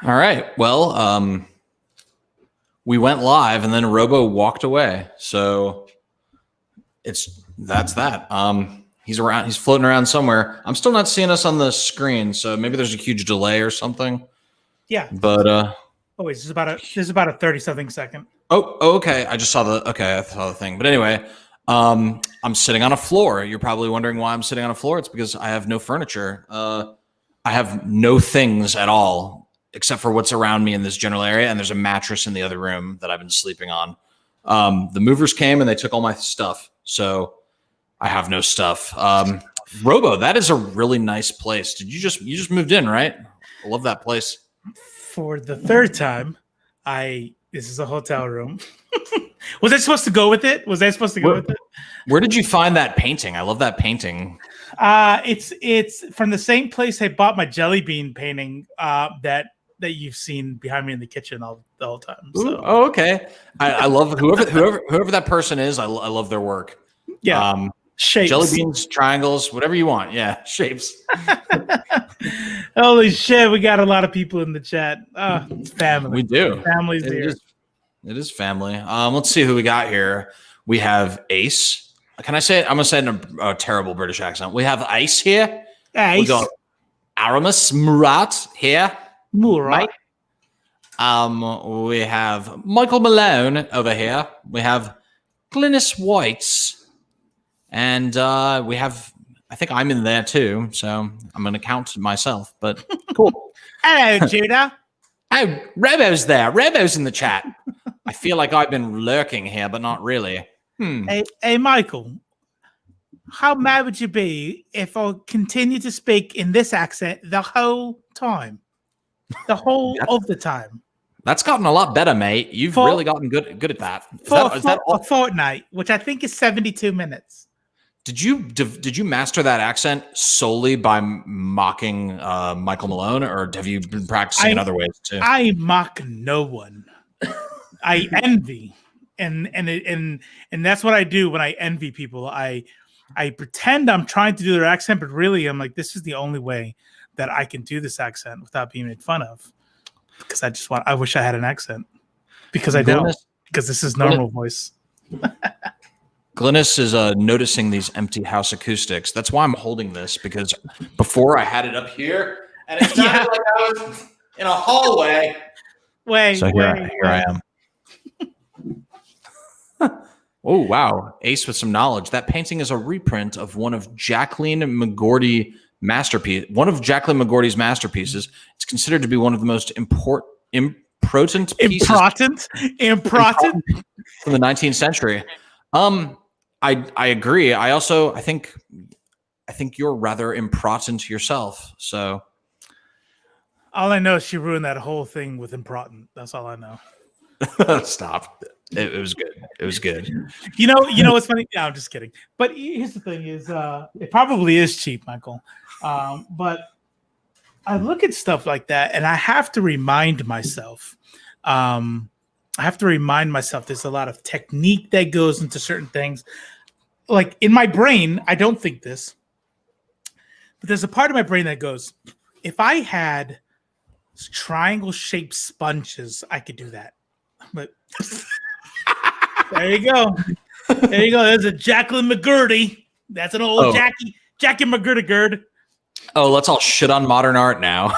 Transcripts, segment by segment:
All right. Well, we went live and then Robo walked away. So that's that. He's around. He's floating around somewhere. I'm still not seeing us on the screen, so maybe there's a huge delay or something. Yeah. But oh wait, this is about a 30-something second. Oh, okay. I saw the thing. But anyway, I'm sitting on a floor. You're probably wondering why I'm sitting on a floor. It's because I have no furniture. I have no things at all except for what's around me in this general area, and there's a mattress in the other room that I've been sleeping on. The movers came and they took all my stuff, so I have no stuff. Robo, that is a really nice place. You just moved in, right? I love that place. For the third time, this is a hotel room. Was I supposed to go with it? Where did you find that painting? I love that painting. It's from the same place I bought my jelly bean painting that you've seen behind me in the kitchen the whole time. So. Ooh, oh, okay. I love whoever that person is. I love their work. Yeah. Shapes. Jelly beans, triangles, whatever you want. Yeah, shapes. Holy shit, we got a lot of people in the chat. It's family. We do. Family's here. It is family. Let's see who we got here. We have Ace. Can I say it? I'm going to say it in a terrible British accent. We have Ace here. Ace. We got Aramis Murat here. Murat. We have Michael Malone over here. We have Glynis Whites. And we have, I think I'm in there too. So I'm going to count myself, but cool. Hello, Judah. Oh, Robo's there. Robo's in the chat. I feel like I've been lurking here, but not really. Hey, Michael, how mad would you be if I continue to speak in this accent the whole time? The whole of the time. That's gotten a lot better, mate. You've really gotten good at that. Is that a fortnight, which I think is 72 minutes. Did you master that accent solely by mocking Michael Malone, or have you been practicing in other ways too? I mock no one. I envy, and that's what I do when I envy people. I pretend I'm trying to do their accent, but really I'm like, this is the only way that I can do this accent without being made fun of. Because I wish I had an accent. Because I don't. Because this is normal voice. Glynis is noticing these empty house acoustics. That's why I'm holding this, because before I had it up here, and it sounded like I was in a hallway. Here I am. Oh, wow. Ace with some knowledge. That painting is a reprint of one of Jacqueline McGordy's masterpieces. It's considered to be one of the most important pieces from the 19th century. I agree. I think you're rather improtent yourself. So all I know is she ruined that whole thing with improtent. That's all I know. Stop. It was good. It was good. You know what's funny? No, I'm just kidding. But here's the thing: is it probably is cheap, Michael. But I look at stuff like that, and I have to remind myself. There's a lot of technique that goes into certain things. Like in my brain, I don't think this, but there's a part of my brain that goes, if I had triangle-shaped sponges, I could do that. But there you go. There you go. There's a Jacqueline McGurdy. That's an old Jackie McGurdy. Oh, let's all shit on modern art now.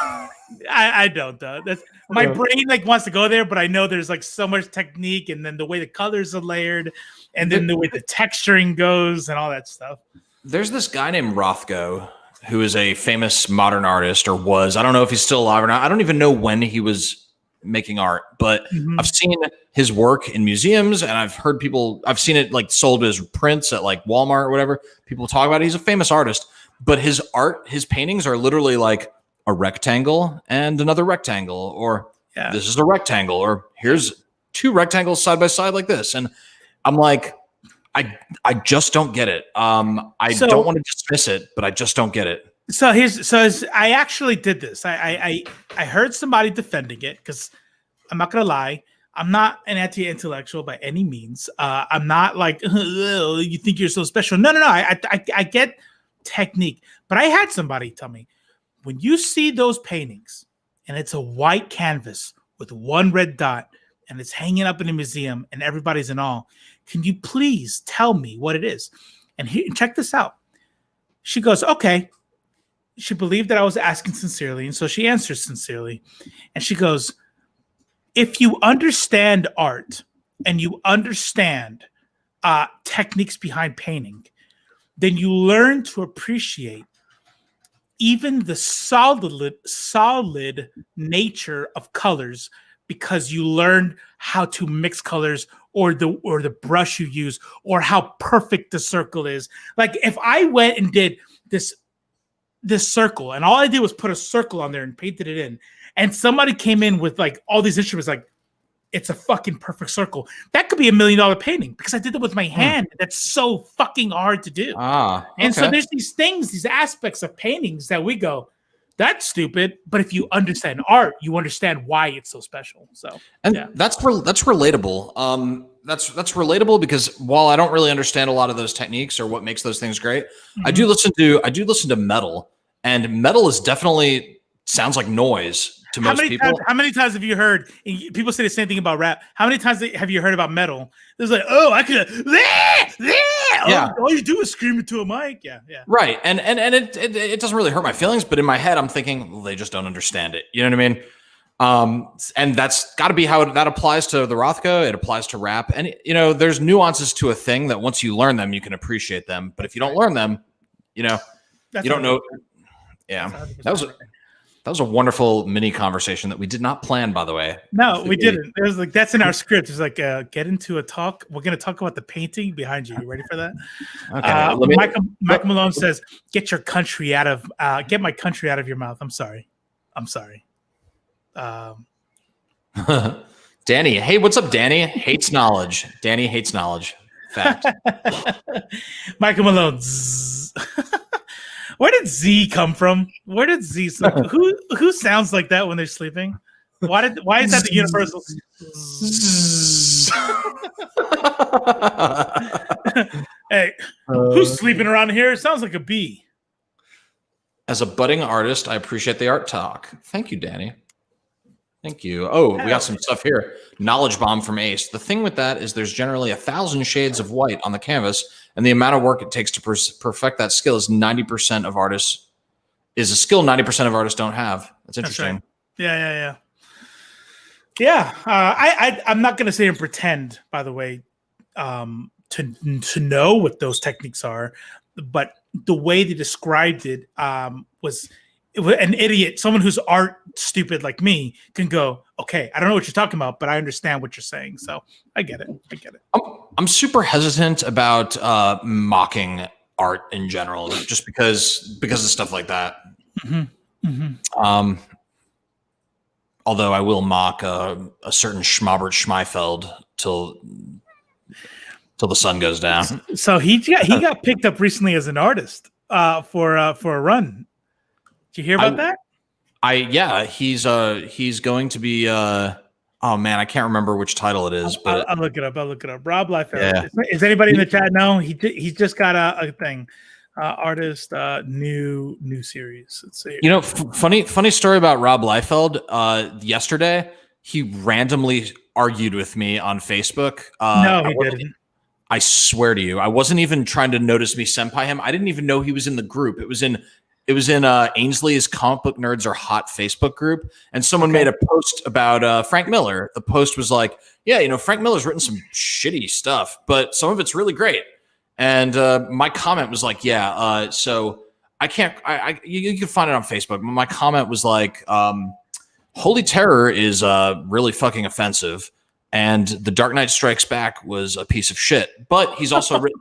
I don't though. That's my brain wants to go there, but I know there's so much technique, and then the way the colors are layered, and then the way the texturing goes, and all that stuff. There's this guy named Rothko who is a famous modern artist, or was. I don't know if he's still alive or not. I don't even know when he was making art, but I've seen his work in museums, and I've seen it sold as prints at Walmart or whatever. People talk about it. He's a famous artist, but his paintings are literally a rectangle and another rectangle, or this is a rectangle, or here's two rectangles side by side like this. And I'm like, I just don't get it. I don't want to dismiss it, but I just don't get it. So I actually did this. I heard somebody defending it, because I'm not gonna lie, I'm not an anti-intellectual by any means. I'm not you think you're so special. No. I get technique, but I had somebody tell me, when you see those paintings and it's a white canvas with one red dot, and it's hanging up in a museum, and everybody's in awe. Can you please tell me what it is? And check this out. She goes, okay. She believed that I was asking sincerely, and so she answers sincerely. And she goes, if you understand art and you understand techniques behind painting, then you learn to appreciate even the solid nature of colors, because you learn how to mix colors, or the brush you use, or how perfect the circle is. Like if I went and did this circle, and all I did was put a circle on there and painted it in, and somebody came in with like all these instruments, like it's a fucking perfect circle, that could be $1 million painting, because I did it with my hand. That's so fucking hard to do. Okay. And so there's these things, these aspects of paintings that we go, that's stupid. But if you understand art, you understand why it's so special. So, and that's relatable. That's relatable, because while I don't really understand a lot of those techniques or what makes those things great, I do listen to metal, and metal is definitely sounds like noise to most people. How many times have you heard people say the same thing about rap? How many times have you heard about metal? There's like, oh, I could, all you do is scream into a mic. Yeah. Right, and it doesn't really hurt my feelings, but in my head, I'm thinking, well, they just don't understand it. You know what I mean? And that's got to be how that applies to the Rothko. It applies to rap, and there's nuances to a thing that once you learn them, you can appreciate them. But if you don't learn them, you don't know. Yeah, that was a wonderful mini conversation that we did not plan, by the way. No, we didn't. It was like, that's in our script. It's like, get into a talk. We're going to talk about the painting behind you. You ready for that? Okay. Michael Malone says, get my country out of your mouth. I'm sorry. Danny. Hey, what's up, Danny? Hates knowledge. Danny hates knowledge. Fact. Michael Malone. Where did Z come from? Where did Z? Who sounds like that when they're sleeping? Why is that the universal? Hey, who's sleeping around here? It sounds like a bee. As a budding artist, I appreciate the art talk. Thank you, Danny. Thank you. Oh, we got some stuff here. Knowledge bomb from Ace. The thing with that is there's generally 1,000 shades of white on the canvas, and the amount of work it takes to perfect that skill is 90% of artists is a skill 90% of artists don't have. That's interesting. That's right. Yeah. I'm not going to say and pretend, by the way, to know what those techniques are, but the way they described it was an idiot. Someone who's art stupid like me can go, okay, I don't know what you're talking about, but I understand what you're saying. So I get it. I'm super hesitant about mocking art in general, just because of stuff like that. Although I will mock a certain Schmobert Schmeifeld till the sun goes down. So he got picked up recently as an artist for a run. Did you hear about that? He's going to be oh man, I can't remember which title it is, but I'll look it up. Rob Liefeld. Yeah. Is anybody in the chat know? He's just got a thing. Artist new series. Let's see. Funny story about Rob Liefeld. Yesterday, he randomly argued with me on Facebook. No, he didn't. I swear to you, I wasn't even trying to notice me senpai him. I didn't even know he was in the group. It was in Ainsley's Comic Book Nerds Are Hot Facebook group, and someone made a post about Frank Miller. The post was like, yeah, Frank Miller's written some shitty stuff, but some of it's really great. And my comment was like, yeah, so I can't, you can find it on Facebook. My comment was like, Holy Terror is really fucking offensive, and The Dark Knight Strikes Back was a piece of shit. But he's also written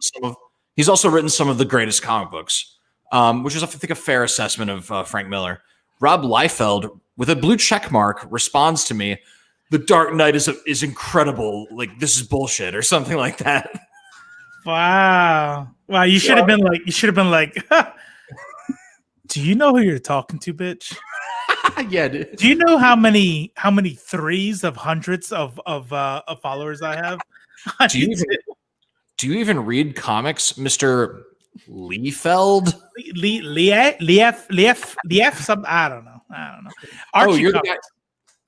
some of the greatest comic books, which is, I think, a fair assessment of Frank Miller. Rob Liefeld, with a blue check mark, responds to me, "The Dark Knight is incredible. Like, this is bullshit," or something like that. Wow. You should have been like, do you know who you're talking to, bitch? Yeah, dude. Do you know how many threes of hundreds of followers I have? Do you even read comics, Mr. Liefeld? Lief, something, I don't know. I don't know. Oh, you're the guy.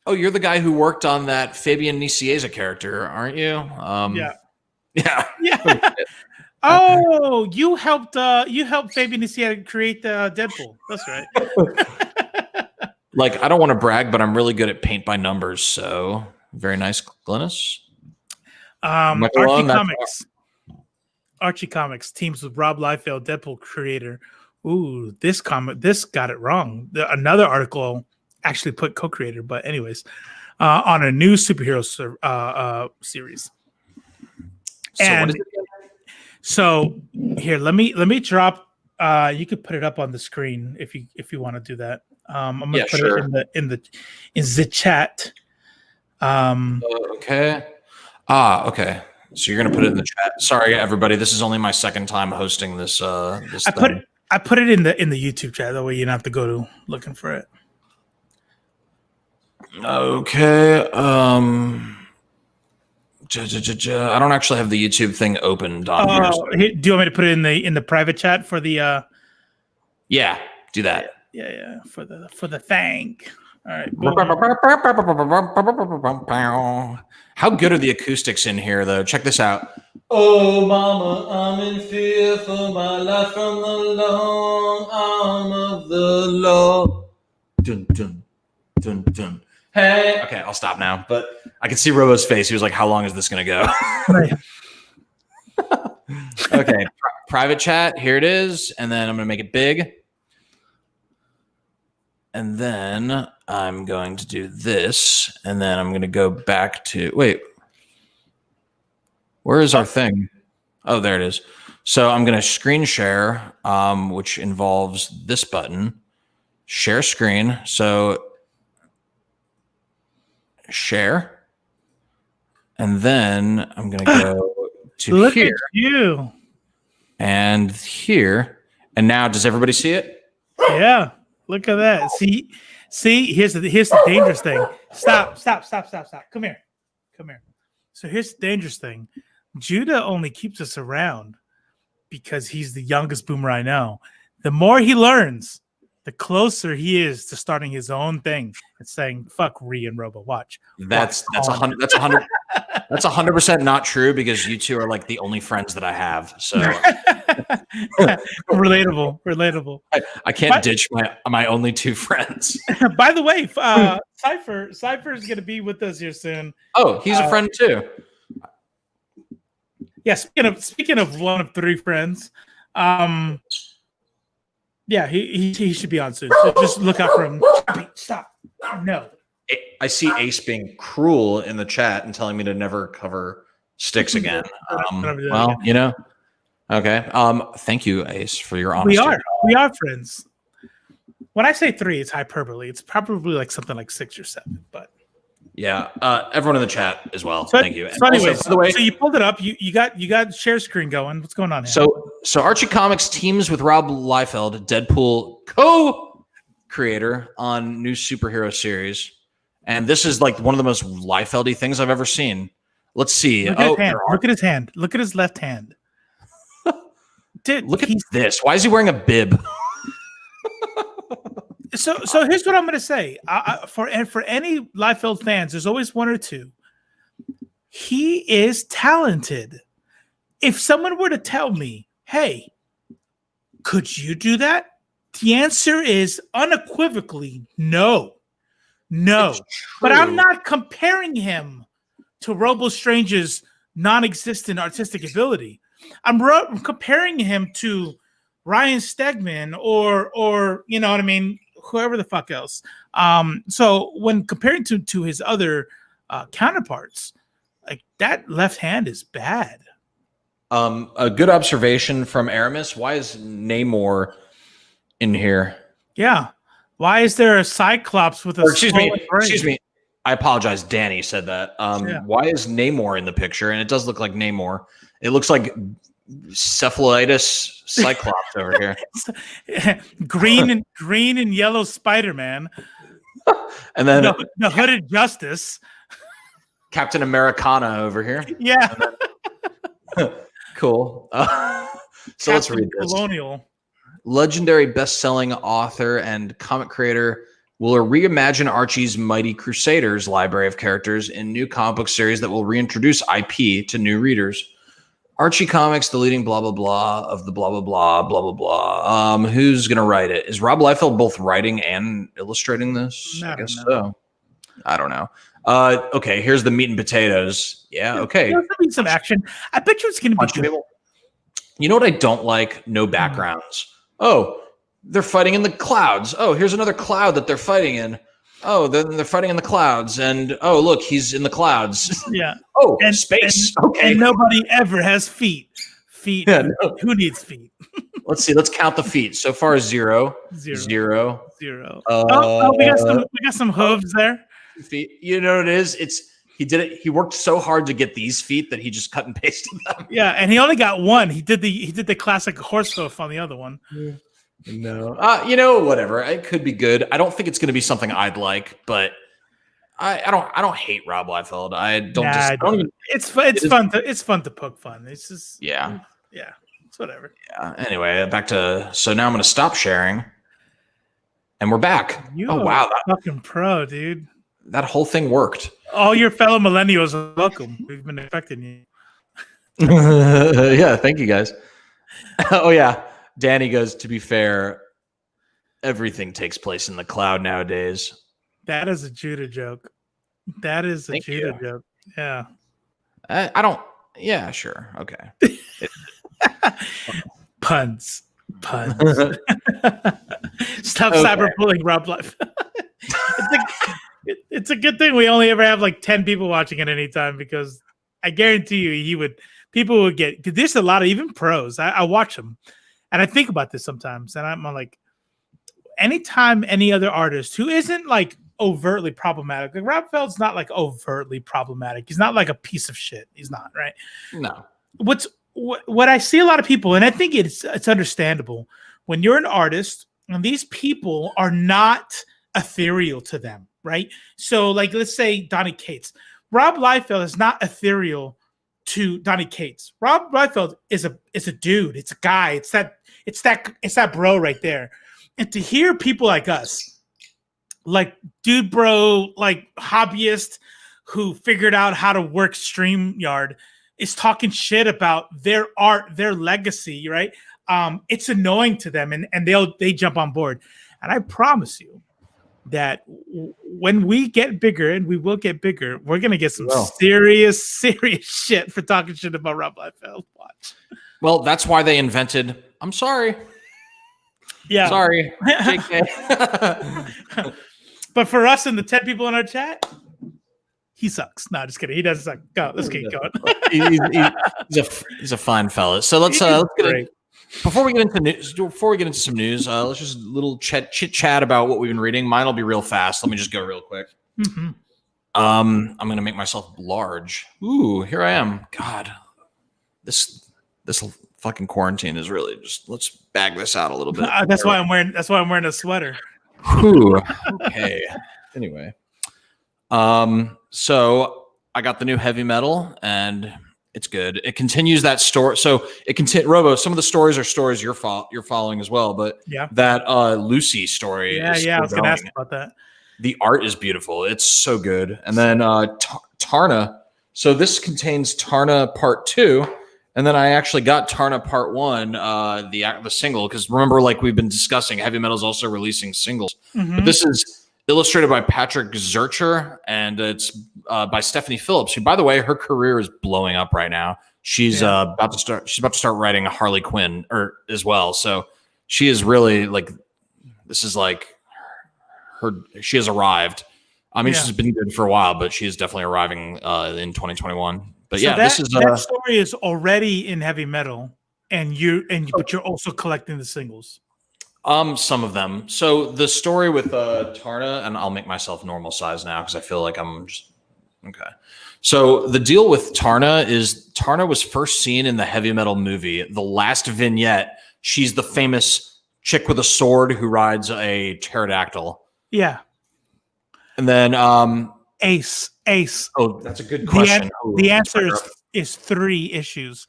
Oh, you're the guy who worked on that Fabian Nicieza character, aren't you? Yeah. Yeah. Oh, you helped Fabian Nicieza create the Deadpool. That's right. Like, I don't want to brag, but I'm really good at paint by numbers. So very nice, Glynis. Archie Comics teams with Rob Liefeld, Deadpool creator. Ooh, this got it wrong. Another article actually put co-creator, but anyways, on a new superhero series. So So here, let me drop. You could put it up on the screen if you want to do that. I'm gonna put it in the chat. Okay. Okay. So you're gonna put it in the chat. Sorry, everybody. This is only my second time hosting this. I put it in the YouTube chat. That way you don't have to go to looking for it. Okay. I don't actually have the YouTube thing opened on here. So. Do you want me to put it in the private chat for the? Yeah, do that. Yeah, for the thing. All right. How good are the acoustics in here, though? Check this out. Oh, mama, I'm in fear for my life from the long arm of the law. Dun, dun, dun, dun. Hey. Okay, I'll stop now. But I can see Robo's face. He was like, how long is this going to go? Okay, private chat. Here it is. And then I'm going to make it big. And then I'm going to do this. And then I'm going to go back to... Wait. Where is our thing? Oh, there it is. So I'm going to screen share, which involves this button. Share screen. So share. And then I'm going to go to Look here. At you. And here. And now, does everybody see it? Yeah. Look at that. See, here's the dangerous thing. Stop. Come here. So here's the dangerous thing. Judah only keeps us around because he's the youngest boomer I know. The more he learns, the closer he is to starting his own thing and saying, fuck Ree and Robo. Watch. That's 100% not true because you two are like the only friends that I have. So relatable. I can't ditch my only two friends. By the way, Cypher is going to be with us here soon. Oh, he's a friend too. Yeah, speaking of one of three friends, yeah, he should be on soon. So just look out for him. Stop. No. I see Ace being cruel in the chat and telling me to never cover sticks again. Well, you know. Okay. Thank you, Ace, for your honesty. We are friends. When I say three, it's hyperbole. It's probably like something like 6 or 7, but yeah. Everyone in the chat as well. So, thank you. So anyways, by the way, so you pulled it up. You got share screen going. What's going on here? So Archie Comics teams with Rob Liefeld, Deadpool co-creator on new superhero series. And this is like one of the most Liefeld-y things I've ever seen. Let's see. Look at his hand. Look at his left hand. Look at this. Why is he wearing a bib? So here's what I'm going to say. For any Liefeld fans, there's always one or two. He is talented. If someone were to tell me, hey, could you do that? The answer is unequivocally no. But I'm not comparing him to Robo Strange's non-existent artistic ability. I'm comparing him to Ryan Stegman or you know what I mean, whoever the fuck else. So when comparing to his other counterparts, like that left hand is bad. A good observation from Aramis. Why is Namor in here? Yeah. Why is there a Cyclops with a... Excuse me. I apologize. Danny said that. Why is Namor in the picture? And it does look like Namor. It looks like cephalitis Cyclops over here. green and yellow Spider-Man. And then the Hooded Justice. Captain Americana over here. Yeah. Cool. So let's read this. Colonial. Legendary best-selling author and comic creator will reimagine Archie's Mighty Crusaders library of characters in new comic book series that will reintroduce IP to new readers. Archie Comics, the leading blah, blah, blah of the blah, blah, blah, blah, blah, blah. Who's going to write it? Is Rob Liefeld both writing and illustrating this? I guess so. I don't know. Okay, here's the meat and potatoes. Yeah, okay. There's going to be some action. I bet you it's going to be good. You know what I don't like? No backgrounds. Oh, they're fighting in the clouds. Oh, here's another cloud that they're fighting in. Oh, they're fighting in the clouds. And, oh, look, he's in the clouds. Yeah. Oh, and space. Okay. And nobody ever has feet. Feet. Yeah, no. Who needs feet? Let's see. Let's count the feet. So far, zero. We got some hooves there. Feet. You know what it is? He did it. He worked so hard to get these feet that he just cut and pasted them. Yeah, and he only got one. He did the classic horse hoof on the other one. No. Whatever. It could be good. I don't think it's going to be something I'd like, but I don't hate Rob Liefeld. It's fun to poke fun. It's just it's whatever. Yeah. Anyway, so now I'm going to stop sharing, and we're back. Wow, fucking pro, dude. That whole thing worked. All your fellow millennials are welcome. We've been expecting you. Yeah, thank you guys. Oh yeah. Danny goes, to be fair, everything takes place in the cloud nowadays. That is a Judah joke. Joke. Yeah. I don't. Yeah, sure. Okay. Puns. Stop cyberbullying Rob Life. It's a good thing we only ever have like 10 people watching at any time, because I guarantee you people would get, because there's a lot of even pros. I watch them. And I think about this sometimes, and I'm like, anytime any other artist who isn't like overtly problematic, like Rob Feld's not like overtly problematic. He's not like a piece of shit. He's not, right? No. What I see a lot of people, and I think it's understandable, when you're an artist and these people are not ethereal to them, right? So like, let's say Donny Cates. Rob Liefeld is not ethereal to Donny Cates. Rob Liefeld is a dude. It's a guy. It's that bro right there. And to hear people like us, like dude bro, like hobbyist who figured out how to work StreamYard, is talking shit about their art, their legacy, right? It's annoying to them, and they jump on board. And I promise you that when we get bigger, and we will get bigger, we're gonna get some serious shit for talking shit about Rob Liefeld. Watch. Well, that's why they invented. I'm sorry. Yeah. Sorry. But for us and the 10 people in our chat, he sucks. No, just kidding. He doesn't suck. Go. Let's keep going. he's a fine fella. So let's get before we get into some news, let's just a little chit chat about what we've been reading. Mine will be real fast. Let me just go real quick. Mm-hmm. I'm gonna make myself large. Ooh, here I am. God, this fucking quarantine is really just. Let's bag this out a little bit. That's why I'm wearing a sweater. Ooh, okay. Anyway, so I got the new heavy metal, and it's good. It continues that story. So Robo, some of the stories are stories you're following as well, but that Lucy story. Yeah, I was gonna ask about that. The art is beautiful. It's so good. And then Tarna. So this contains Tarna Part 2. And then I actually got Tarna Part 1, the single, because remember, like we've been discussing, heavy metal is also releasing singles. Mm-hmm. But this is illustrated by Patrick Zurcher, and it's by Stephanie Phillips, who, by the way, her career is blowing up right now. She's about to start writing a Harley Quinn as well. So she is really like, this is like she has arrived. I mean, she's been good for a while, but she is definitely arriving in 2021. But so that story is already in heavy metal, but you're also collecting the singles. Some of them. So the story with Tarna, and I'll make myself normal size now because I feel like I'm just okay. So the deal with Tarna is Tarna was first seen in the heavy metal movie. The last vignette, she's the famous chick with a sword who rides a pterodactyl. Yeah. And then Ace. Oh, that's a good question. The answer is 3 issues.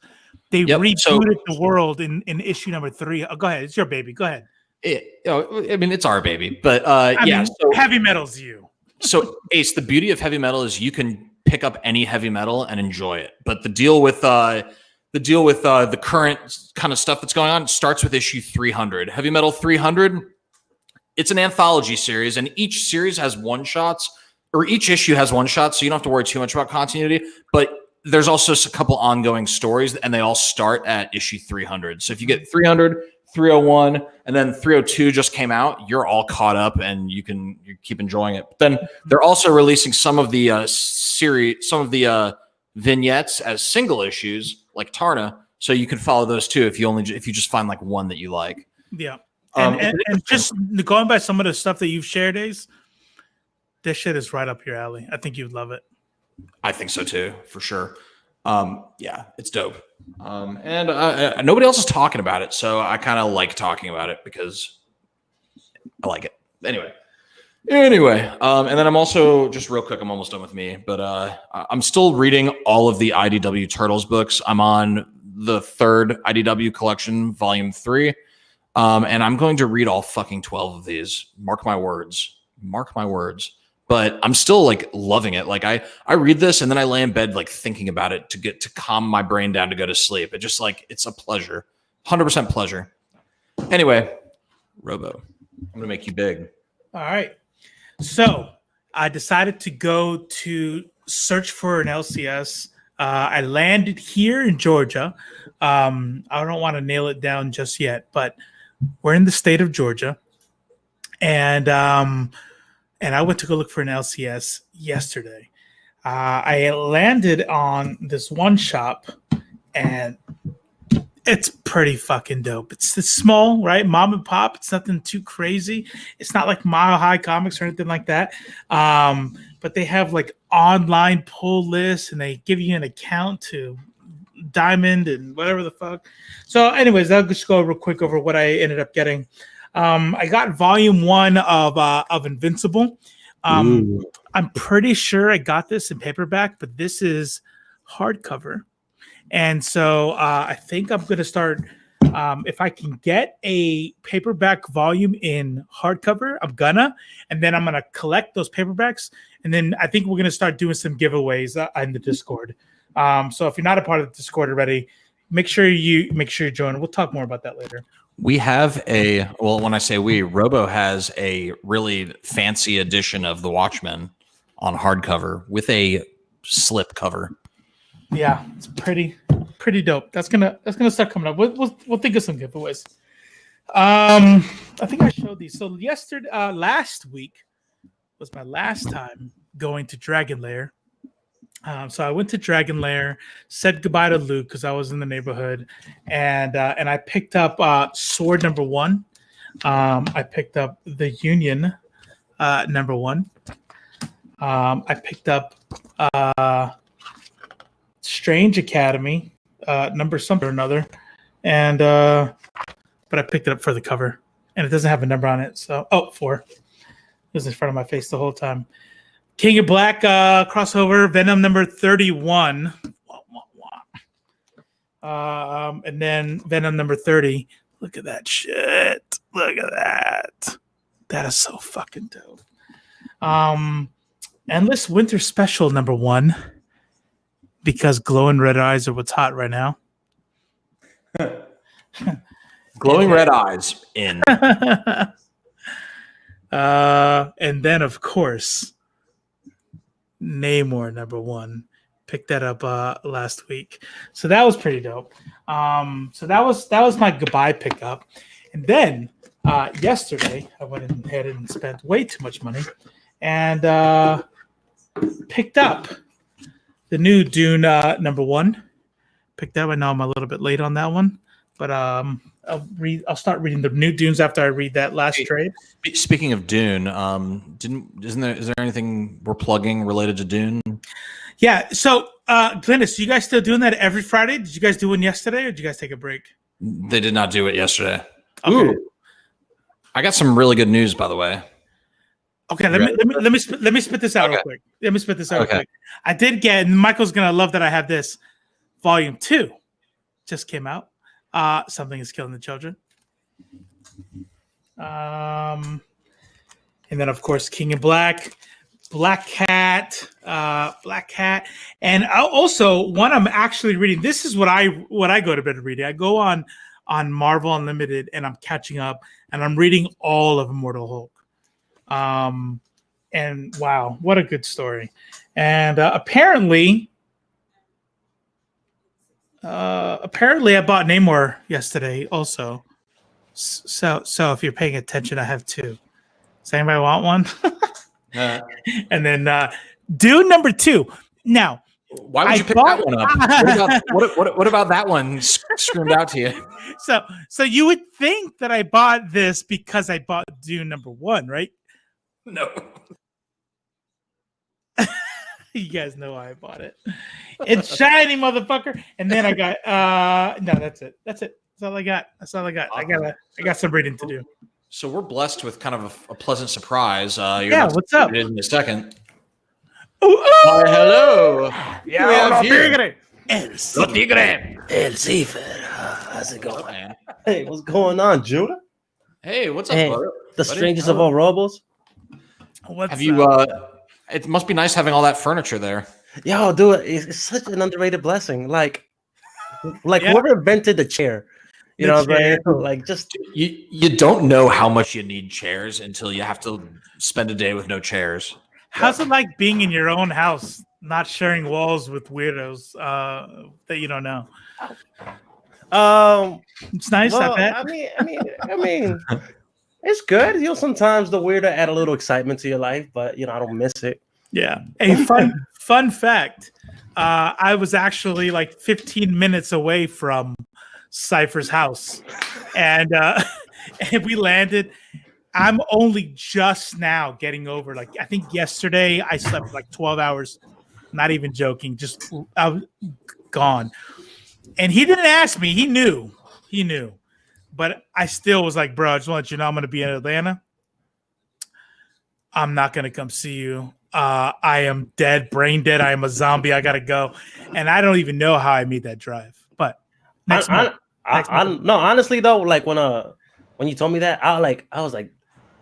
They rebooted the world in issue number 3. Oh, go ahead. It's your baby. Go ahead. I mean, it's our baby, but So heavy metal's you. So Ace, the beauty of heavy metal is you can pick up any heavy metal and enjoy it. But the deal with the current kind of stuff that's going on starts with issue 300. Heavy Metal 300. It's an anthology series, and each series has one shots, or each issue has one shot, so you don't have to worry too much about continuity. But there's also a couple ongoing stories, and they all start at issue 300. So if you get 300, 301, and then 302 just came out, you're all caught up, and you keep enjoying it. But then they're also releasing some of the vignettes as single issues, like Tarna, so you can follow those too if you just find like one that you like. Yeah. And just going by some of the stuff that you've shared, Ace, this shit is right up your alley. I think you'd love it. I think so too, for sure. Yeah, it's dope. And nobody else is talking about it, so I kind of like talking about it because I like it. Anyway, and then I'm also, just real quick, I'm almost done with me, but I'm still reading all of the IDW Turtles books. I'm on the 3rd IDW collection, volume 3. And I'm going to read all fucking 12 of these. Mark my words. But I'm still like loving it. Like I read this and then I lay in bed like thinking about it to calm my brain down to go to sleep. It just like, it's a pleasure. 100% pleasure. Anyway, Robo, I'm going to make you big. All right. So I decided to go to search for an LCS. I landed here in Georgia. I don't want to nail it down just yet, but we're in the state of Georgia, and I went to go look for an LCS yesterday. I landed on this one shop, and it's pretty fucking dope. It's small, right? Mom and pop. It's nothing too crazy. It's not like Mile High Comics or anything like that. But they have like online pull lists, and they give you an account to Diamond and whatever the fuck. So anyways, I'll just go real quick over what I ended up getting. I got volume 1 of Invincible. I'm pretty sure I got this in paperback, but this is hardcover. And so I think I'm going to start, if I can get a paperback volume in hardcover, and then I'm going to collect those paperbacks. And then I think we're going to start doing some giveaways in the Discord. So if you're not a part of the Discord already, make sure you join. We'll talk more about that later. We have when I say we, Robo has a really fancy edition of The Watchmen on hardcover with a slip cover. Yeah, it's pretty dope. That's gonna start coming up. We'll think of some giveaways. I think I showed these. So last week was my last time going to Dragon Lair. So I went to Dragon Lair, said goodbye to Luke because I was in the neighborhood, and I picked up Sword number 1. I picked up the Union number 1. I picked up Strange Academy number something or another, and but I picked it up for the cover, and it doesn't have a number on it. So 4. It was in front of my face the whole time. King of Black crossover, Venom number 31. And then Venom number 30. Look at that shit. Look at that. That is so fucking dope. Endless Winter Special number 1. Because glowing red eyes are what's hot right now. Glowing red eyes in. And then, of course, Namor number 1. Picked that up last week, so that was pretty dope. So that was my goodbye pickup, and then yesterday I went ahead and spent way too much money, and picked up the new Dune number 1. Picked that one. Now I'm a little bit late on that one, but I'll start reading the new Dunes after I read that last trade. Speaking of Dune, is there anything we're plugging related to Dune? Yeah. So, Glennis, you guys still doing that every Friday? Did you guys do one yesterday, or did you guys take a break? They did not do it yesterday. Okay. Ooh. I got some really good news, by the way. Okay, let me spit this out real quick. Let me spit this out real quick. I did get, and Michael's gonna love that I have this. Volume 2 just came out. Something is Killing the Children. And then of course King in Black, Black Cat, and also one I'm actually reading. This is what I go to bed reading. I go on Marvel Unlimited and I'm catching up, and I'm reading all of Immortal Hulk. And wow, what a good story! And apparently I bought Namor yesterday also. So if you're paying attention, I have two. Does anybody want one? And then Dune number 2. Now, why would you pick that one up? What about that one screamed out to you? So you would think that I bought this because I bought Dune number 1, right? No. You guys know why I bought it. It's shiny, motherfucker. And then I got no, that's it. That's all I got. I got some reading to do. So we're blessed with kind of a pleasant surprise. What's up? In a second. Hello. Yeah, El Tigre. How's it going, man? Hey, what's going on, Judah? Hey, what's up, hey, brother? The strangest of all robots. Have you? It must be nice having all that furniture there. Yo, dude, it's such an underrated blessing. Like whoever invented the chair, you know what I'm saying? Like, just you don't know how much you need chairs until you have to spend a day with no chairs. How's it like being in your own house, not sharing walls with weirdos that you don't know? It's nice. Well, I mean, it's good. You know, sometimes the weirdo add a little excitement to your life, but I don't miss it. Yeah. A fun fact. I was actually like 15 minutes away from Cypher's house, and we landed. I'm only just now getting over. Like, I think yesterday I slept like 12 hours. Not even joking. Just I was gone. And he didn't ask me. He knew. But I still was like, bro, I just want to let you know I'm going to be in Atlanta. I'm not going to come see you. I am dead, brain dead. I am a zombie. I got to go. And I don't even know how I made that drive. But next month. No, honestly though, like when you told me that, I was like,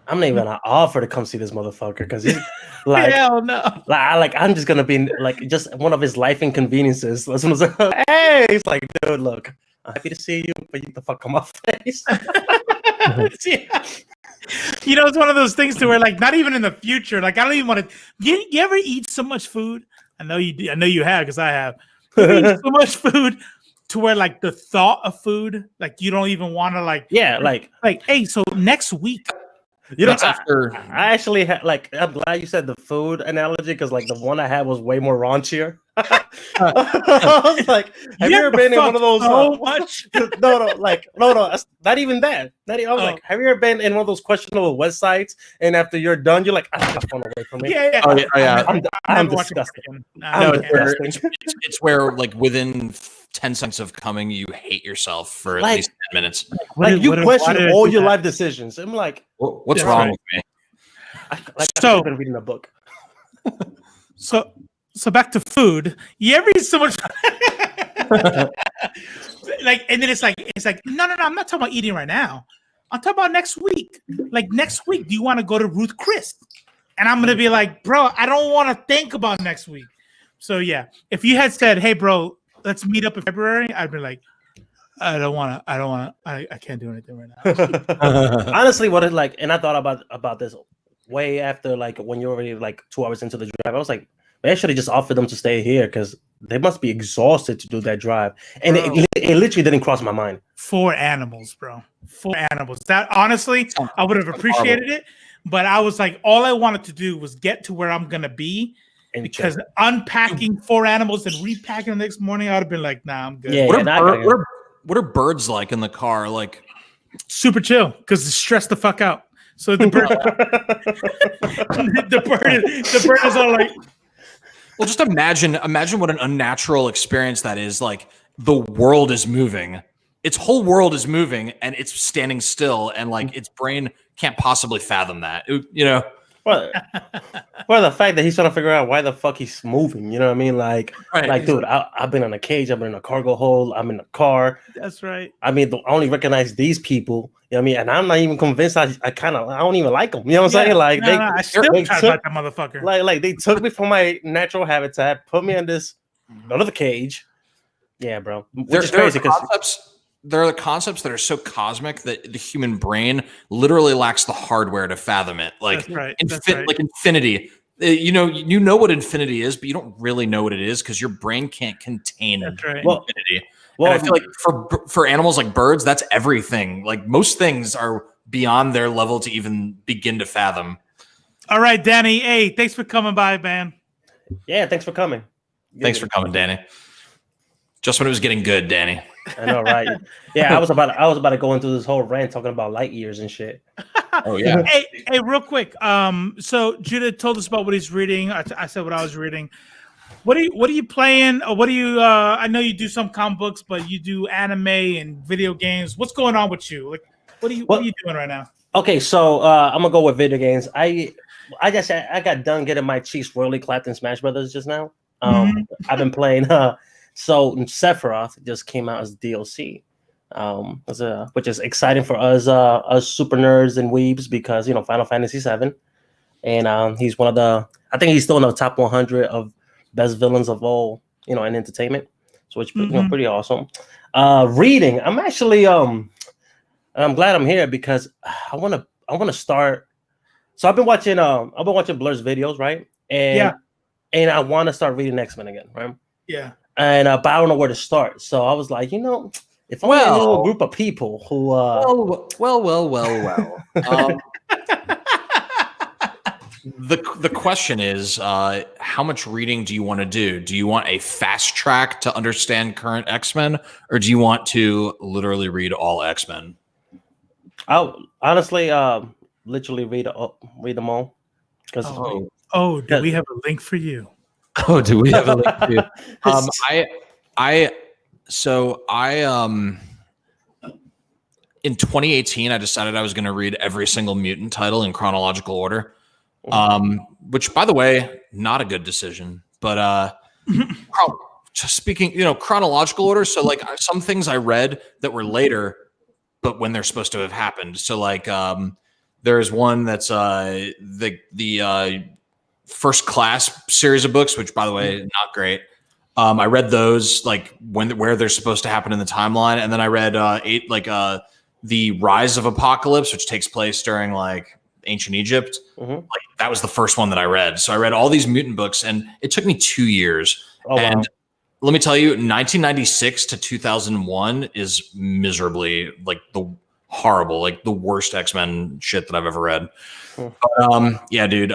I'm not even gonna offer to come see this motherfucker because he's like, hell no. I'm just gonna be like just one of his life inconveniences. Hey, he's like, dude, look, I'm happy to see you, but you get the fuck on my face. Yeah. You know, it's one of those things to where, like, not even in the future, like, I don't even want to. You ever eat so much food? I know you do. I know you have, because I have. You eat so much food to where, like, the thought of food, like, you don't even want to, like, hey, so next week. You know, I actually had I'm glad you said the food analogy because like the one I had was way more raunchier. I was like, have you ever been in one of those? So much? No, not even that. I was like, have you ever been in one of those questionable websites? And after you're done, you're like, I get the phone away from me. Yeah. I'm disgusted. It's where like within 10 seconds of coming, you hate yourself for at least 10 minutes. You question all your life decisions. I'm like, what's wrong with me? I've been reading a book. So back to food. You ever eat so much? And then it's like no, I'm not talking about eating right now. I'm talking about next week. Like next week, do you want to go to Ruth Chris? And I'm gonna be like, bro, I don't want to think about next week. So yeah, if you had said, hey, bro, let's meet up in February, I'd be like, I can't do anything right now. Honestly, what it like, and I thought about this way after, like when you're already like 2 hours into the drive. I was like, I should have just offered them to stay here because they must be exhausted to do that drive. And it literally didn't cross my mind. 4 animals, bro. 4 animals. That honestly, I would have appreciated it, but I was like, all I wanted to do was get to where I'm gonna be. Because unpacking 4 animals and repacking the next morning, I would have been like, nah, I'm good. Yeah, what are birds like in the car? Like super chill because stress the fuck out. So the bird, the bird is all like, well, just imagine what an unnatural experience that is. Like the world is moving, its whole world is moving, and it's standing still, and like its brain can't possibly fathom that. You know. Well, the fact that he's trying to figure out why the fuck he's moving, you know what I mean? Like, dude, I've been in a cage, I've been in a cargo hold, I'm in a car. That's right. I mean, I only recognize these people, you know what I mean? And I'm not even convinced. I don't even like them. You know what I'm saying? Like, I still try to fight that motherfucker. Like they took me from my natural habitat, put me in this another cage. Yeah, bro. Which is crazy because there are concepts that are so cosmic that the human brain literally lacks the hardware to fathom it. Like, like infinity. You know what infinity is, but you don't really know what it is because your brain can't contain infinity. Well, and I feel like for animals like birds, that's everything. Like most things are beyond their level to even begin to fathom. All right, Danny. Hey, thanks for coming by, man. Yeah, thanks for coming. Thanks for coming, Danny. Just when it was getting good, Danny. I know, right? Yeah, I was about to go into this whole rant talking about light years and shit. Oh yeah. Hey, real quick. So Judah told us about what he's reading. I said what I was reading. What are you playing? Or what do you? I know you do some comic books, but you do anime and video games. What's going on with you? Like, what are you doing right now? Okay, so I'm gonna go with video games. I got done getting my cheeks royally clapped in Smash Brothers just now. I've been playing. So Sephiroth just came out as DLC, which is exciting for us super nerds and weebs because Final Fantasy VII, and he's one of the. I think he's still in the top 100 of best villains of all in entertainment. So it's pretty awesome. Reading, I'm actually I'm glad I'm here because I want to start. So I've been watching Blur's videos, right? And I want to start reading X-Men again, right? Yeah. And but I don't know where to start. So I was like, if I had a little group of people who the question is, how much reading do you want to do? Do you want a fast track to understand current X-Men, or do you want to literally read all X-Men? I'll honestly literally read them all. Do we have a link for you? Oh, do we have a link for you? In 2018, I decided I was going to read every single mutant title in chronological order. Which, by the way, not a good decision. But just speaking, chronological order. So, like, some things I read that were later, but when they're supposed to have happened. So, like, there's one that's the First Class series of books, which, by the way, not great. I read those like where they're supposed to happen in the timeline, and then I read the Rise of Apocalypse, which takes place during like ancient Egypt. Like that was the first one that I read. So I read all these mutant books, and it took me 2 years. And let me tell you, 1996 to 2001 is miserably like the worst X-Men shit that I've ever read. But, yeah, dude.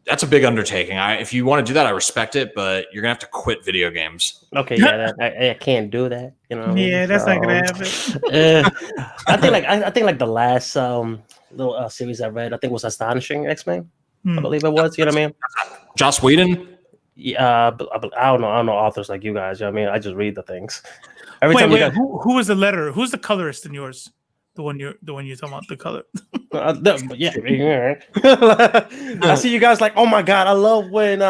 That's a big undertaking. If you want to do that, I respect it, but you're gonna have to quit video games. Okay, yeah, I can't do that. Yeah, that's not gonna happen. I think like the last little series I read, I think was Astonishing X-Men. I believe it was. You know what I mean? Joss Whedon. Yeah, I don't know authors like you guys. You know what I mean? I just read the things. Who was the letter? Who's the colorist in yours? The one you're talking about, the color. Yeah. I see you guys like, oh my god, I love when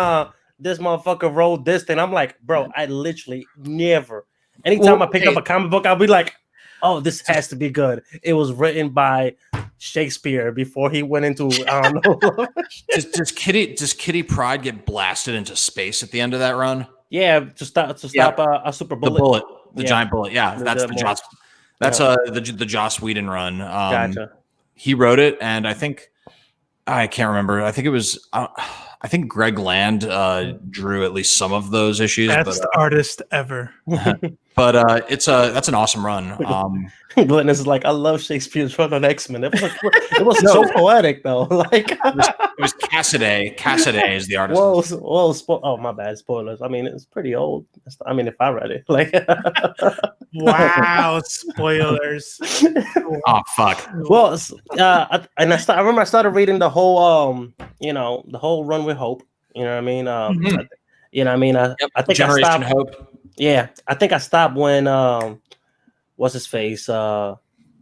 this motherfucker wrote this thing. I'm like, bro, I literally never. Anytime I pick up a comic book, I'll be like, oh, this has to be good. It was written by Shakespeare before he went into I don't know. Does Kitty Pryde get blasted into space at the end of that run? Yeah, to stop a super bullet. The giant bullet. Yeah, that's the Joss. That's the Joss Whedon run. Gotcha. He wrote it, and I can't remember. I think it was. I think Greg Land drew at least some of those issues. Best artist ever. But that's an awesome run. Glenn is like, I love Shakespeare's run on X-Men. It was so poetic though. Like it was Cassaday. Cassaday is the artist. Oh my bad, spoilers. I mean, it's pretty old. I mean, if I read it, like, wow, spoilers. Oh fuck. Well, I remember I started reading the whole, the whole Run with Hope. You know what I mean? I think Generation I stopped. Hope. Yeah, I think I stopped when what's his face?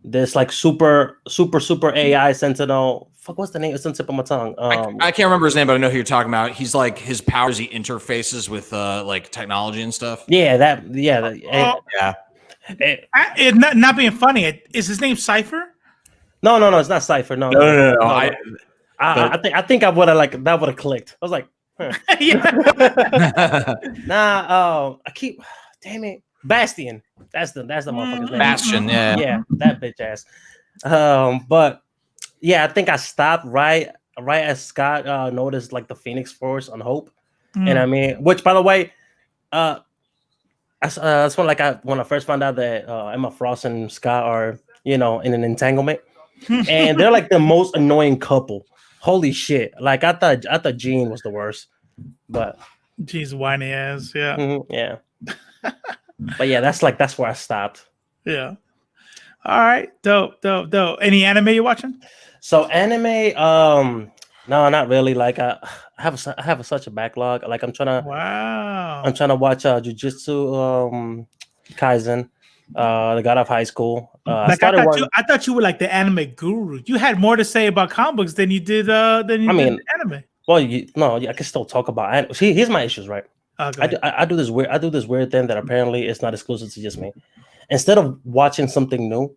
This like super AI Sentinel fuck, what's the name? It's on the tip of my tongue. I can't remember his name, but I know who you're talking about. He's like his powers. He interfaces with like technology and stuff. Yeah, Yeah. It not being funny. Is his name Cypher? No, it's not Cypher. No. I think I would have like that would have clicked. I was like, huh. I keep, damn it, Bastion. That's the motherfucker's name. Bastion, yeah, that bitch ass. But yeah, I think I stopped right as Scott noticed like the Phoenix Force on Hope, and I mean, which by the way, that's when when I first found out that Emma Frost and Scott are in an entanglement, and they're like the most annoying couple. Holy shit! Like I thought Jean was the worst, but Jean's whiny ass, yeah, yeah. But yeah, that's where I stopped. Yeah. All right, dope. Any anime you're watching? So anime, no, not really. Like I have such a backlog. Like I'm trying to watch Jujutsu Kaisen, The God of High School. I thought you were like the anime guru. You had more to say about comic books than you did anime. Well, I can still talk about anime. See, here's my issues, right? I do this weird thing that apparently is not exclusive to just me. Instead of watching something new,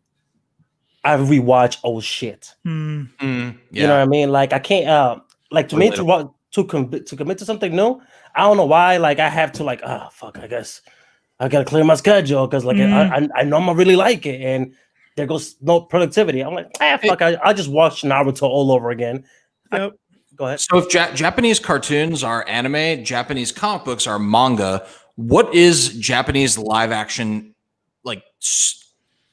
I rewatch old shit. You know what I mean? Like I can't to commit to something new. I don't know why. Like I have to like, oh fuck, I guess I gotta clear my schedule because like I know I'm gonna really like it, and there goes no productivity. I'm like, fuck, I'll just watch Naruto all over again. Yep. Go ahead. So if Japanese cartoons are anime, Japanese comic books are manga, what is Japanese live action like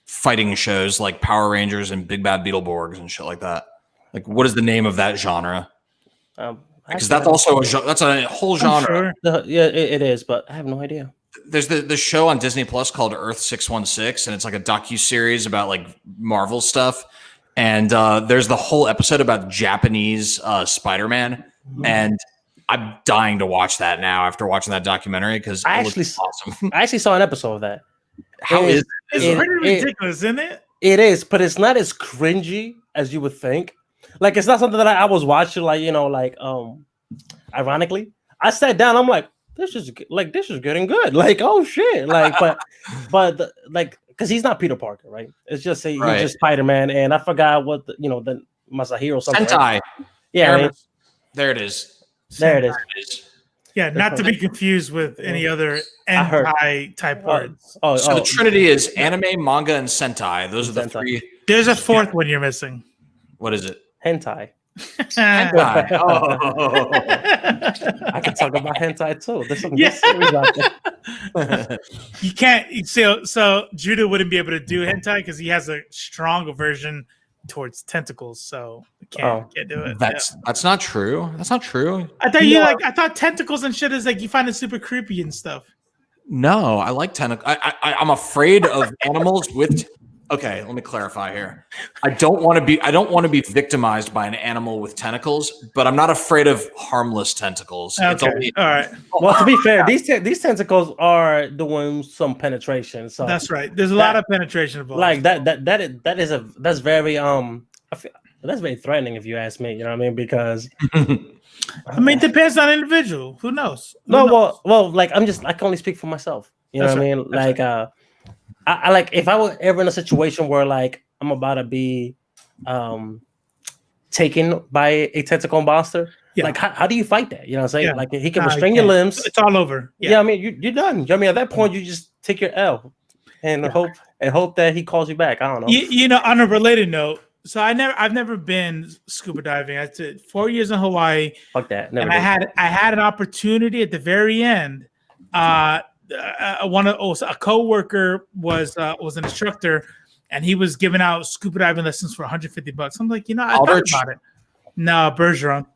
fighting shows like Power Rangers and Big Bad Beetleborgs and shit like that? Like, what is the name of that genre? Because that's also that's a whole genre. Sure. Yeah, it is, but I have no idea. There's the show on Disney Plus called Earth 616, and it's like a docu-series about like Marvel stuff. And there's the whole episode about Japanese Spider-Man, and I'm dying to watch that now after watching that documentary because it looks awesome. I actually saw an episode of that. It's pretty ridiculous, isn't it? It is, but it's not as cringy as you would think. Like it's not something that I was watching, ironically. I sat down, I'm like, this is getting good. Like, oh shit. Like, but because he's not Peter Parker, right? It's just he's just Spider-Man, and I forgot what the Masahiro something. Sentai. Right? Yeah, there it is. There it is. Yeah, not to be confused with any other hentai type words. So the trinity is anime, manga, and sentai. Those are the three. There's a fourth one you're missing. What is it? Hentai. Hentai. Oh. I can talk about hentai too. There's some good series out there. You can't. So Judah wouldn't be able to do hentai because he has a strong aversion towards tentacles. So can't do it. That's not true. That's not true. I thought I thought tentacles and shit is like you find it super creepy and stuff. No, I like tentacles. I'm afraid of animals with. Okay, let me clarify here. I don't want to be victimized by an animal with tentacles, but I'm not afraid of harmless tentacles. Okay. All right. Well, to be fair, these tentacles are doing some penetration. So that's right. There's a lot of penetration involved. Like that's very that's very threatening if you ask me. You know what I mean? Because I mean, it depends on the individual. Who knows? Well, like I can only speak for myself. You know what I mean? Like I like if I were ever in a situation where like I'm about to be taken by a tentacle monster, like how do you fight that? You know what I'm saying? Like he can restrain your limbs. It's all over. Yeah, I mean you're done. I mean at that point you just take your L and hope that he calls you back. I don't know. On a related note, so I've never been scuba diving. I did 4 years in Hawaii. Fuck that. Never did. I had an opportunity at the very end. A coworker was an instructor, and he was giving out scuba diving lessons for $150. I'm like, I thought about it. No, Bergeron.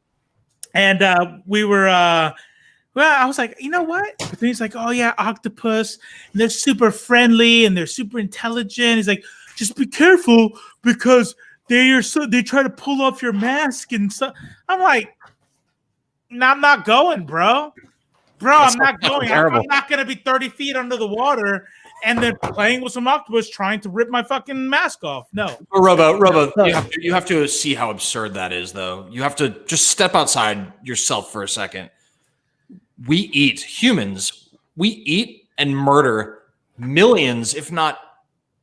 And we were I was like, you know what? But then he's like, oh yeah, octopus. And they're super friendly and they're super intelligent. He's like, just be careful because they try to pull off your mask and stuff. I'm like, no, I'm not going, bro. I'm not going. I'm not going to be 30 feet under the water and then playing with some octopus trying to rip my fucking mask off. No. Robo, you have to see how absurd that is, though. You have to just step outside yourself for a second. Humans eat and murder millions, if not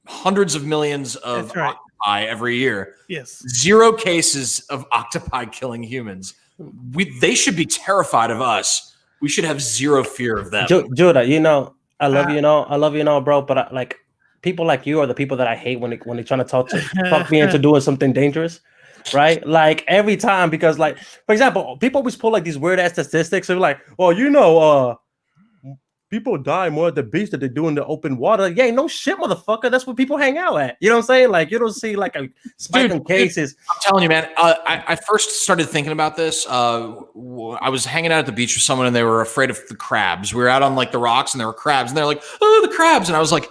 hundreds of millions of octopi every year. Yes. 0 cases of octopi killing humans. They should be terrified of us. We should have 0 fear of them. Judah, I love you, bro. But like people like you are the people that I hate when they're trying to talk me into doing something dangerous, right? Like every time, because like for example, people always pull like these weird ass statistics. They're like, well, people die more at the beach than they do in the open water. Yeah, no shit, motherfucker. That's where people hang out at. You know what I'm saying? Like you don't see like a spike in cases. I'm telling you, man. I first started thinking about this. I was hanging out at the beach with someone, and they were afraid of the crabs. We were out on like the rocks, and there were crabs, and they're like, "Oh, the crabs!" And I was like,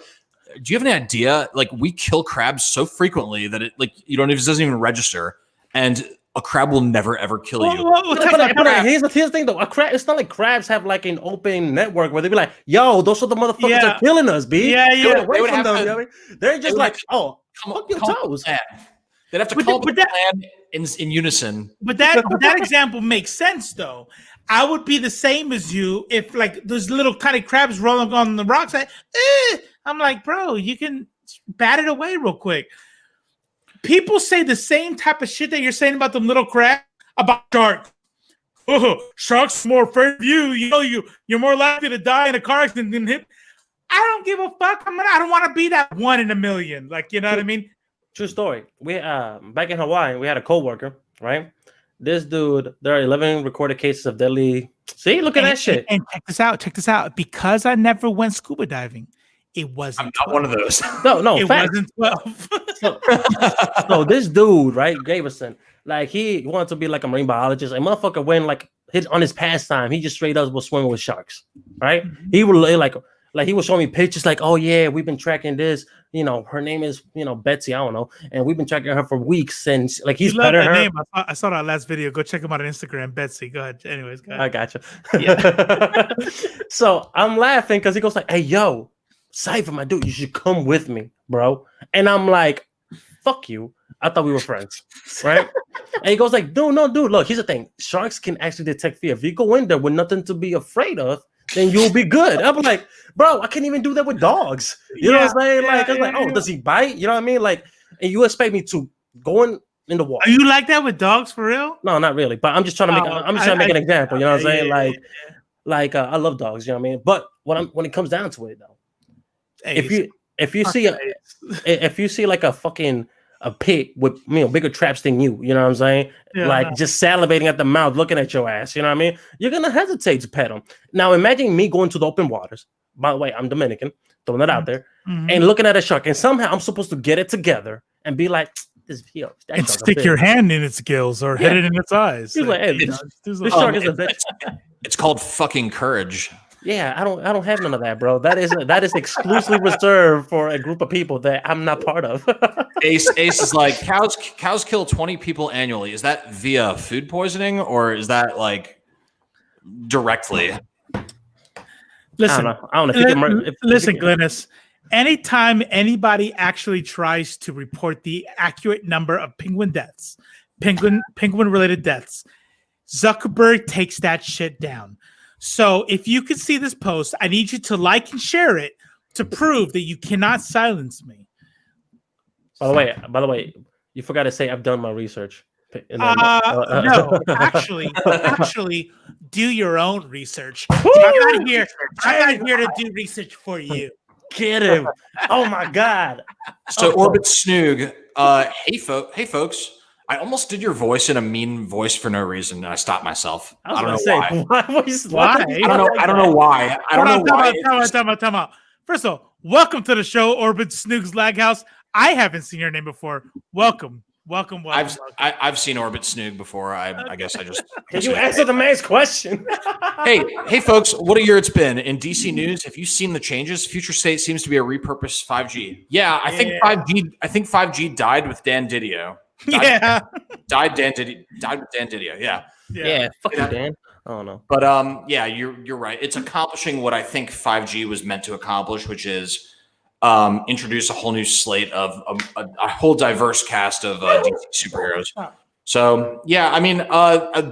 "Do you have any idea? Like, we kill crabs so frequently that it it doesn't even register, and a crab will never ever kill you." Here's the thing, though. It's not like crabs have like an open network where they be like, "Yo, those are the motherfuckers that are killing us, b." Yeah. Away from them, you know what I mean? They're just like, "Oh, fuck your toes." They'd have to come up with that plan in unison. But that example makes sense, though. I would be the same as you if like those little tiny crabs rolling on the rocks. I'm like, bro, you can bat it away real quick. People say the same type of shit that you're saying about them little crabs about sharks. Oh, sharks more afraid of you. You're more likely to die in a car accident than him. I don't give a fuck. I don't want to be that 1 in a million. Like, you know what I mean? True story. We back in Hawaii, we had a coworker, right? This dude, there are 11 recorded cases of deadly. See, look at that shit. And check this out. Because I never went scuba diving, it wasn't. I'm not 12. One of those. No, it wasn't 12. so this dude, right, Gaverson, like he wanted to be like a marine biologist. And motherfucker went like on his pastime, he just straight up was swimming with sharks, right? Mm-hmm. He would like he was showing me pictures like, oh yeah, we've been tracking this. Her name is Betsy. I don't know, and we've been tracking her for weeks. And like he's better her name. I saw that last video. Go check him out on Instagram, Betsy. Go ahead. Anyways, go ahead. I gotcha. Yeah. So I'm laughing because he goes like, "Hey, yo, Cypher, my dude, you should come with me, bro." And I'm like, "Fuck you." I thought we were friends, right? And he goes like, no, dude, look, here's the thing. Sharks can actually detect fear. If you go in there with nothing to be afraid of, then you'll be good. I'm like, bro, I can't even do that with dogs. You know what I'm saying? Like, I was like, oh, does he bite? You know what I mean? Like, and you expect me to go in the water. Are you like that with dogs for real? No, not really. But I'm just trying to make an example. You know what I'm saying? Like, I love dogs. You know what I mean? But when it comes down to it, though, if you see like a fucking a pig with bigger traps than you know what I'm saying? Yeah. Like just salivating at the mouth, looking at your ass, you know what I mean? You're gonna hesitate to pet them. Now imagine me going to the open waters. By the way, I'm Dominican, throwing that out there, and looking at a shark, and somehow I'm supposed to get it together and be like, and stick your hand in its gills or hit it in its eyes. Like, hey, this shark is a bitch. It's called fucking courage. Yeah, I don't have none of that, bro. That is exclusively reserved for a group of people that I'm not part of. Ace is like cows kill 20 people annually. Is that via food poisoning or is that like directly? Listen, I don't know. Listen, Glennis. Anytime anybody actually tries to report the accurate number of penguin related deaths, Zuckerberg takes that shit down. So if you could see this post, I need you to like and share it to prove that you cannot silence me. By the way, you forgot to say I've done my research. No, actually, do your own research. I'm not here to do research for you. Get him! Oh my god! So Orbit Snoog, hey folks. I almost did your voice in a mean voice for no reason, and I stopped myself. I don't know why. Why? I don't know why. Time out. First of all, welcome to the show, Orbit Snoog's Lag House. I haven't seen your name before. Welcome. I've seen Orbit Snoog before. I guess I just. Did you answer the man's question? hey, folks! What a year it's been in DC news. Have you seen the changes? Future State seems to be a repurposed 5G. Yeah, I think 5G died with Dan Didio. Died with Dan Didio. Yeah. Fuck you, Dan. I don't know. But you're right. It's accomplishing what I think 5G was meant to accomplish, which is introduce a whole new slate of a whole diverse cast of DC superheroes. So yeah, I mean,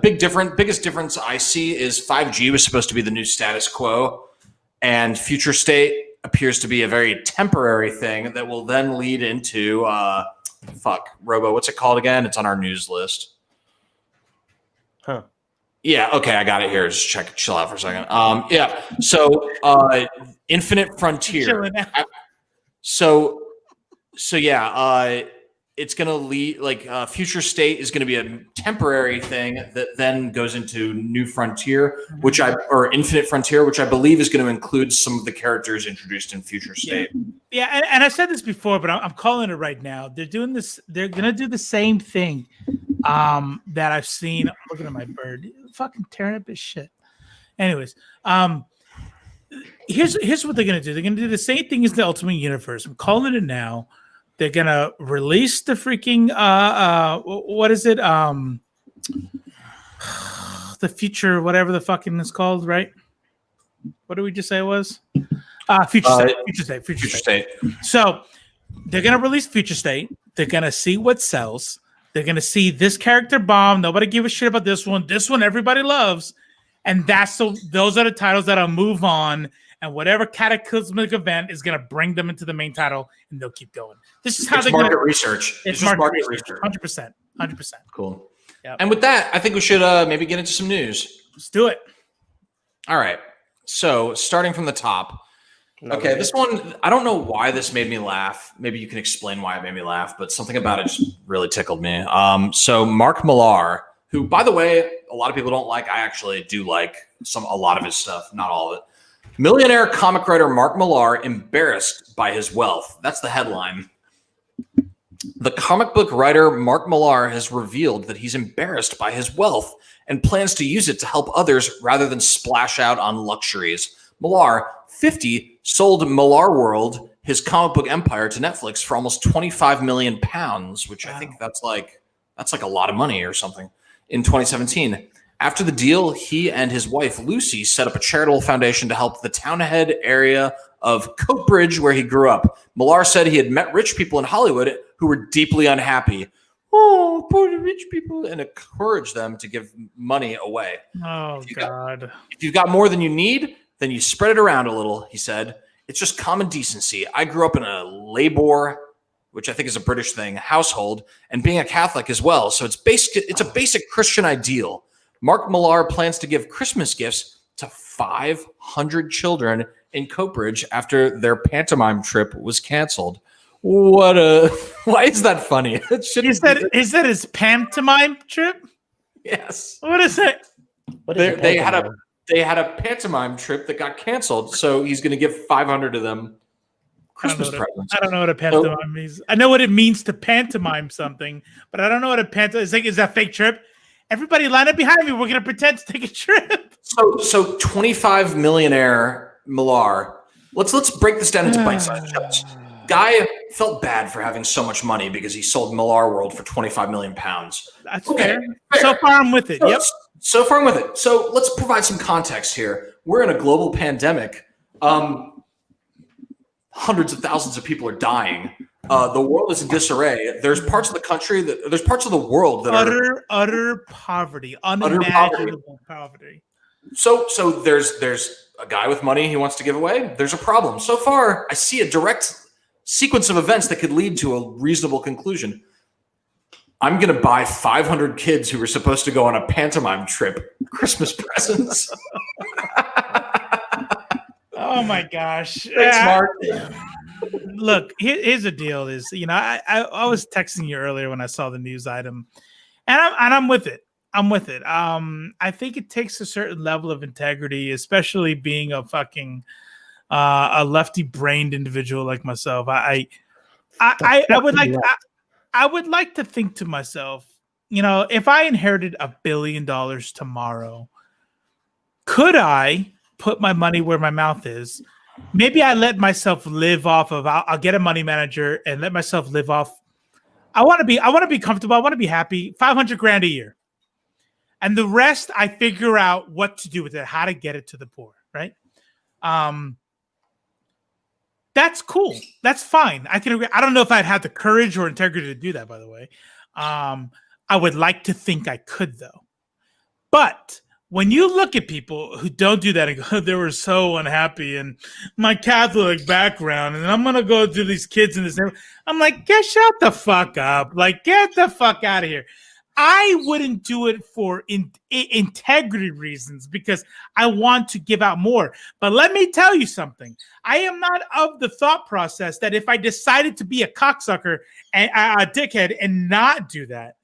biggest difference I see is 5G was supposed to be the new status quo, and future state appears to be a very temporary thing that will then lead into Robo. What's it called again? It's on our news list. Huh. Yeah. Okay, I got it here. Just chill out for a second. Yeah. So Infinite Frontier. So yeah. It's going to lead future state is going to be a temporary thing that then goes into New Frontier, or Infinite Frontier, which I believe is going to include some of the characters introduced in future state. Yeah, and I said this before, but I'm calling it right now. They're doing this. They're going to do the same thing that I've seen. I'm looking at my bird, fucking tearing up his shit. Anyways, here's what they're going to do. They're going to do the same thing as the Ultimate Universe. I'm calling it now. They're gonna release the freaking what is it? The future, whatever the fucking is called, right? What did we just say it was? Future state. So they're gonna release Future State. They're gonna see what sells. They're gonna see this character bomb. Nobody give a shit about this one. This one everybody loves, and those are the titles that'll move on. And whatever cataclysmic event is going to bring them into the main title, and they'll keep going. This is how they market research. It's market research. 100%. Cool. Yep. And with that, I think we should maybe get into some news. Let's do it. All right. So starting from the top. Okay, this one, I don't know why this made me laugh. Maybe you can explain why it made me laugh, but something about it just really tickled me. So Mark Millar, who, by the way, a lot of people don't like. I actually do like a lot of his stuff, not all of it. Millionaire comic writer Mark Millar embarrassed by his wealth. That's the headline. The comic book writer Mark Millar has revealed that he's embarrassed by his wealth and plans to use it to help others rather than splash out on luxuries. Millar, 50, sold Millar World, his comic book empire, to Netflix for almost £25 million, which I think that's like a lot of money or something, in 2017. After the deal, he and his wife, Lucy, set up a charitable foundation to help the Townhead area of Coatbridge, where he grew up. Millar said he had met rich people in Hollywood who were deeply unhappy. Oh, poor rich people, and encouraged them to give money away. Oh, God. If you've got more than you need, then you spread it around a little, he said. It's just common decency. I grew up in a Labour, which I think is a British thing, household, and being a Catholic as well. So it's a basic Christian ideal. Mark Millar plans to give Christmas gifts to 500 children in Coatbridge after their pantomime trip was canceled. Why is that funny? Is that his pantomime trip? Yes. What is it? They had a pantomime trip that got canceled, so he's going to give 500 of them Christmas presents. I don't know what a pantomime means. I know what it means to pantomime something, but I don't know what a pantomime is. Is that a fake trip? Everybody line up behind me. We're going to pretend to take a trip. So 25 millionaire Millar. Let's break this down into bite-sized chunks. Guy felt bad for having so much money because he sold Millar World for 25 million pounds. That's fair. So far, I'm with it. Yep. So far, I'm with it. So let's provide some context here. We're in a global pandemic. Hundreds of thousands of people are dying. The world is in disarray. There's parts of the country there's parts of the world that are utter poverty, unimaginable poverty. So there's a guy with money he wants to give away. There's a problem. So far, I see a direct sequence of events that could lead to a reasonable conclusion. I'm going to buy 500 kids who were supposed to go on a pantomime trip Christmas presents. Oh my gosh. Thanks, Mark. Look, here's the deal is, I was texting you earlier when I saw the news item, and I'm with it. I think it takes a certain level of integrity, especially being a fucking a lefty-brained individual like myself. I would like to think to myself, if I inherited $1 billion tomorrow, could I put my money where my mouth is? Maybe I let myself live off of. I'll get a money manager and let myself live off. I want to be comfortable. I want to be happy. $500,000 a year, and the rest I figure out what to do with it, how to get it to the poor. Right? That's cool. That's fine. I can agree. I don't know if I'd have the courage or integrity to do that, by the way. I would like to think I could, though. But when you look at people who don't do that and go, they were so unhappy in my Catholic background, and I'm going to go to these kids in this neighborhood, I'm like, shut the fuck up. Like, get the fuck out of here. I wouldn't do it for integrity reasons because I want to give out more. But let me tell you something. I am not of the thought process that if I decided to be a cocksucker and a dickhead and not do that,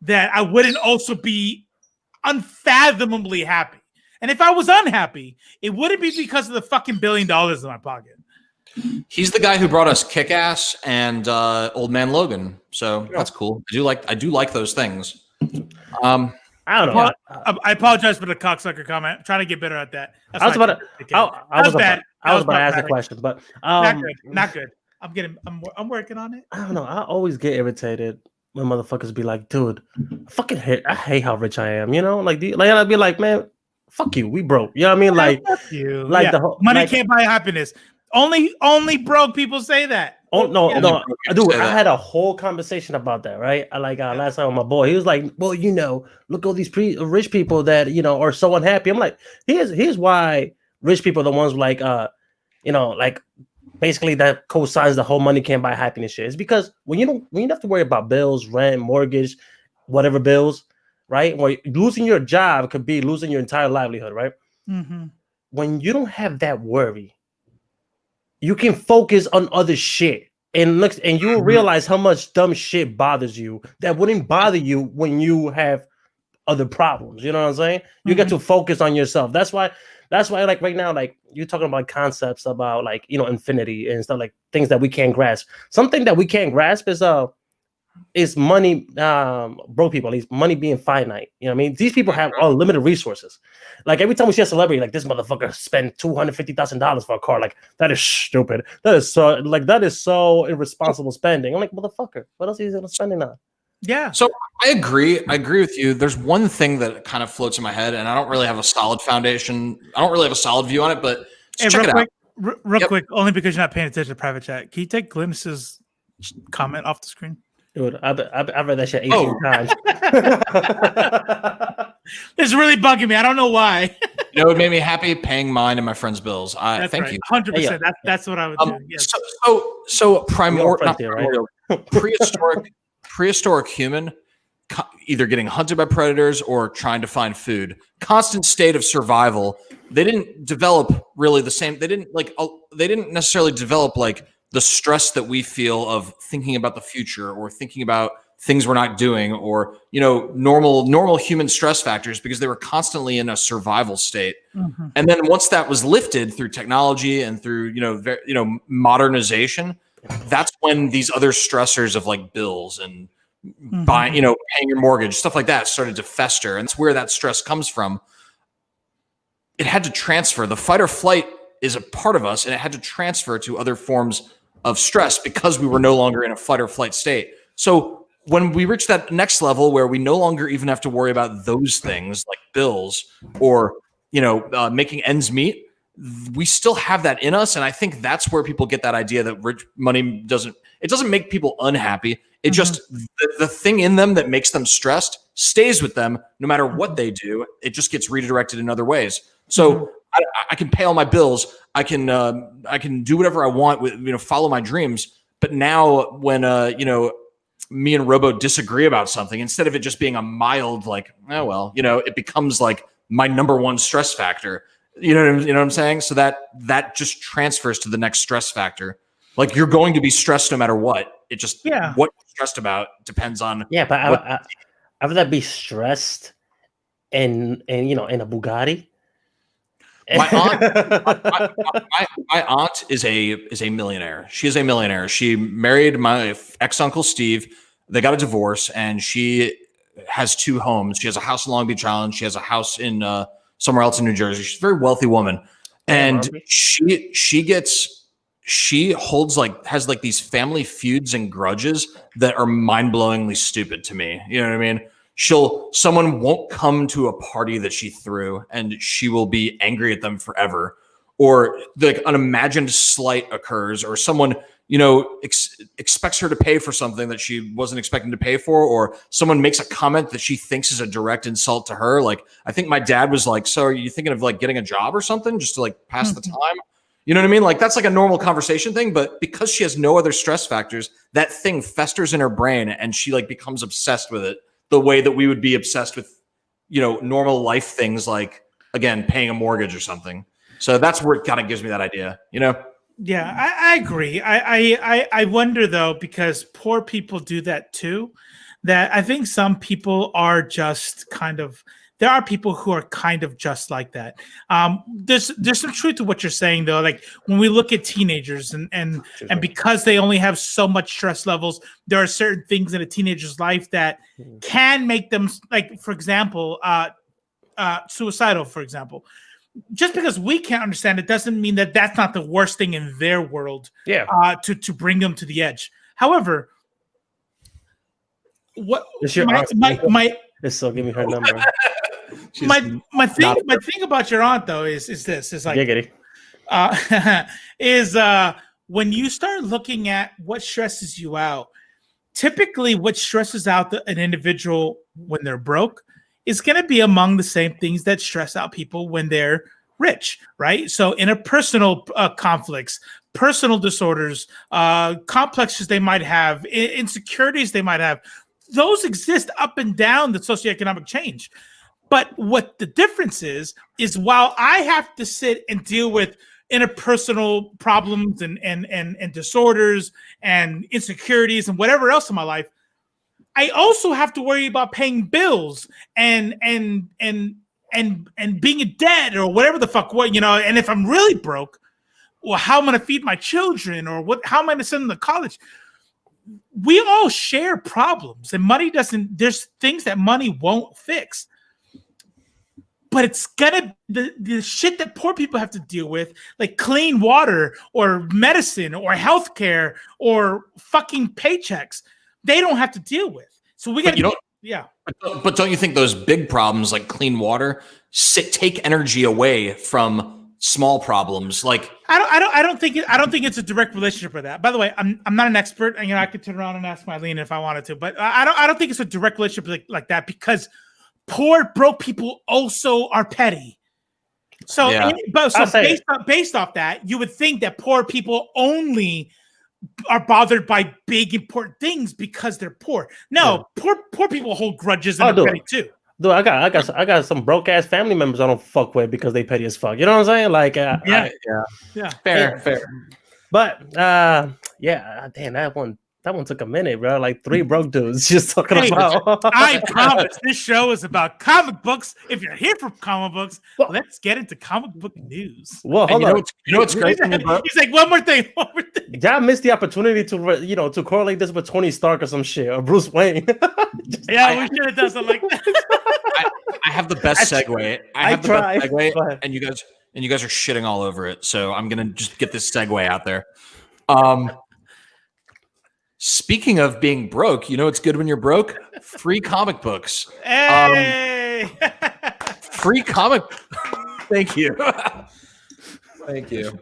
that I wouldn't also be unfathomably happy. And if I was unhappy, it wouldn't be because of the fucking $1 billion in my pocket. He's the guy who brought us Kick-Ass and Old Man Logan, so that's cool. I do like those things. I don't know. I apologize for the cocksucker comment. I'm trying to get better at that. I was about to ask the question, but not good. I'm working on it. I don't know. I always get irritated when motherfuckers be like, "Dude, I hate how rich I am." You know, like I'd be like, "Man, fuck you. We broke." You know what I mean? Like, fuck you. Like the whole money can't buy happiness. Only broke people say that. Oh no, dude! I had a whole conversation about that, right? Last time with my boy, he was like, "Well, look at all these rich people that are so unhappy." I'm like, here's why rich people are the ones like, like basically that co-signs the whole money can't buy happiness shit. It's because when you have to worry about bills, rent, mortgage, whatever bills, right? Where losing your job could be losing your entire livelihood, right? Mm-hmm. When you don't have that worry, you can focus on other shit and you will realize how much dumb shit bothers you that wouldn't bother you when you have other problems. You know what I'm saying? You get to focus on yourself. That's why like right now, like you're talking about concepts about like, infinity and stuff, like things that we can't grasp. Something that we can't grasp is money, broke people, at least money being finite. You know what I mean? These people have unlimited resources. Like every time we see a celebrity, like this motherfucker spent $250,000 for a car. Like that is stupid. That is so irresponsible spending. I'm like, motherfucker, what else are you gonna spending on? Yeah. So I agree with you. There's one thing that kind of floats in my head, and I don't really have a solid foundation. I don't really have a solid view on it, but check it out. Real quick, only because you're not paying attention to private chat. Can you take Glynis's comment off the screen? Dude, I've read that shit 18 times. It's really bugging me. I don't know why. It made me happy paying mine and my friend's bills. Thank you. 100%. That's what I would do. Yes. So prehistoric human, either getting hunted by predators or trying to find food, constant state of survival. They didn't develop really the same. They didn't necessarily develop like the stress that we feel of thinking about the future or thinking about things we're not doing or, normal human stress factors because they were constantly in a survival state. Mm-hmm. And then once that was lifted through technology and through, modernization, that's when these other stressors of like bills and buying, paying your mortgage, stuff like that started to fester. And that's where that stress comes from. It had to transfer. The fight or flight is a part of us, and it had to transfer to other forms of stress because we were no longer in a fight or flight state. So when we reach that next level where we no longer even have to worry about those things like bills or, making ends meet, we still have that in us. And I think that's where people get that idea that rich money doesn't make people unhappy. It just, the thing in them that makes them stressed stays with them no matter what they do. It just gets redirected in other ways. So I can pay all my bills. I can do whatever I want with, follow my dreams. But now when, me and Robo disagree about something, instead of it just being a mild, like, oh, well, it becomes like my number one stress factor. You know what I'm saying? So that just transfers to the next stress factor. Like you're going to be stressed no matter what. It just, what you're stressed about depends on. Yeah. But I would rather be stressed in a Bugatti. My aunt is a millionaire. She is a millionaire. She married my ex-uncle Steve. They got a divorce, and she has 2 homes. She has a house in Long Beach Island. She has a house in somewhere else in New Jersey. She's a very wealthy woman, and she has like these family feuds and grudges that are mind-blowingly stupid to me. You know what I mean? Someone won't come to a party that she threw and she will be angry at them forever. or like an imagined slight occurs, or someone, expects her to pay for something that she wasn't expecting to pay for, or someone makes a comment that she thinks is a direct insult to her. Like, I think my dad was like, so are you thinking of like getting a job or something just to like pass the time? You know what I mean? Like, that's like a normal conversation thing, but because she has no other stress factors, that thing festers in her brain and she like becomes obsessed with it the way that we would be obsessed with, normal life things, like, again, paying a mortgage or something. So that's where it kind of gives me that idea, Yeah, I agree. I wonder though, because poor people do that too, that I think some people are just there are people who are kind of just like that. There's some truth to what you're saying though. Like when we look at teenagers and because they only have so much stress levels, there are certain things in a teenager's life that can make them, like, for example, suicidal, for example. Just because we can't understand it doesn't mean that that's not the worst thing in their world. Yeah. To bring them to the edge. However, what my it's so give me her number. my thing about your aunt though is this is like when you start looking at what stresses you out, typically what stresses out an individual when they're broke is going to be among the same things that stress out people when they're rich, right? So interpersonal conflicts, personal disorders, complexes they might have, insecurities they might have, those exist up and down the socioeconomic change. But what the difference is while I have to sit and deal with interpersonal problems and disorders and insecurities and whatever else in my life, I also have to worry about paying bills and being in debt or whatever the fuck, and if I'm really broke, well, how am I going to feed my children, or how am I going to send them to college? We all share problems, and there's things that money won't fix. But it's the shit that poor people have to deal with, like clean water or medicine or healthcare or fucking paychecks, they don't have to deal with. So we got to, yeah. But don't you think those big problems like clean water take energy away from small problems? Like I don't think it's a direct relationship with that. By the way, I'm not an expert, and I could turn around and ask Mylene if I wanted to, but I don't think it's a direct relationship like that, because poor broke people also are petty. So, yeah. Based off that, you would think that poor people only are bothered by big important things because they're poor. No, poor people hold grudges and are petty too. Dude, I got some broke ass family members I don't fuck with because they petty as fuck. You know what I'm saying? Like, yeah, fair. But damn, that one took a minute, bro. Like 3 broke dudes just talking about. I promise this show is about comic books. If you're here for comic books, let's get into comic book news. Well, hold on. You know what's great? He's like, one more thing. Y'all missed the opportunity to correlate this with Tony Stark or some shit, or Bruce Wayne. We should have done something like that. I have the best segue. I have the best segue, and you guys are shitting all over it. So I'm gonna just get this segue out there. Speaking of being broke, it's good when you're broke? Free comic books. Hey! Free comic. Thank you. Thank you.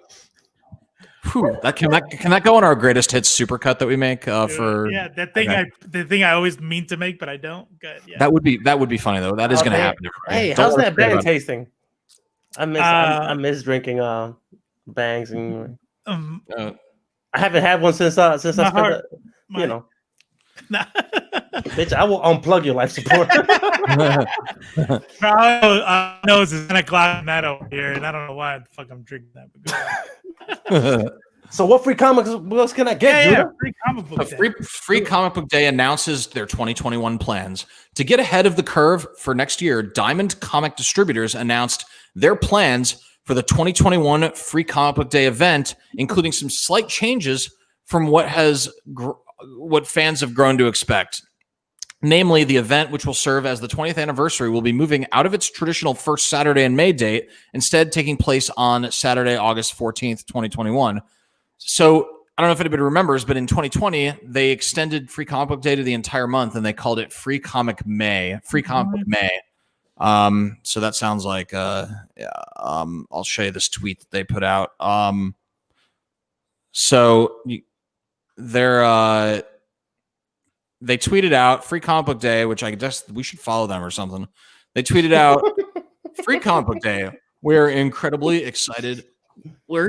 Whew, can that go on our greatest hits supercut that we make for? Yeah, that thing. Okay. The thing I always mean to make, but I don't. Good. Yeah. That would be funny though. That is going to happen. Hey, how's that bang tasting? I miss drinking bangs and. I haven't had one since I spent bitch, I will unplug your life support. I know it's 10 o'clock night over here, and I don't know why the fuck I'm drinking that. So what free comic books can I get? Yeah, free comic book day. Free Comic Book Day announces their 2021 plans. To get ahead of the curve for next year, Diamond Comic Distributors announced their plans for the 2021 Free Comic Book Day event, including some slight changes from what fans have grown to expect. Namely, the event, which will serve as the 20th anniversary, will be moving out of its traditional first Saturday in May date, instead taking place on Saturday, August 14th, 2021. So I don't know if anybody remembers, but in 2020, they extended Free Comic Book Day to the entire month, and they called it Free Comic May. So that sounds like I'll show you this tweet that they put out. They tweeted out Free Comic Book Day, which I guess we should follow them or something. They tweeted out Free Comic Book Day. We're incredibly excited. We're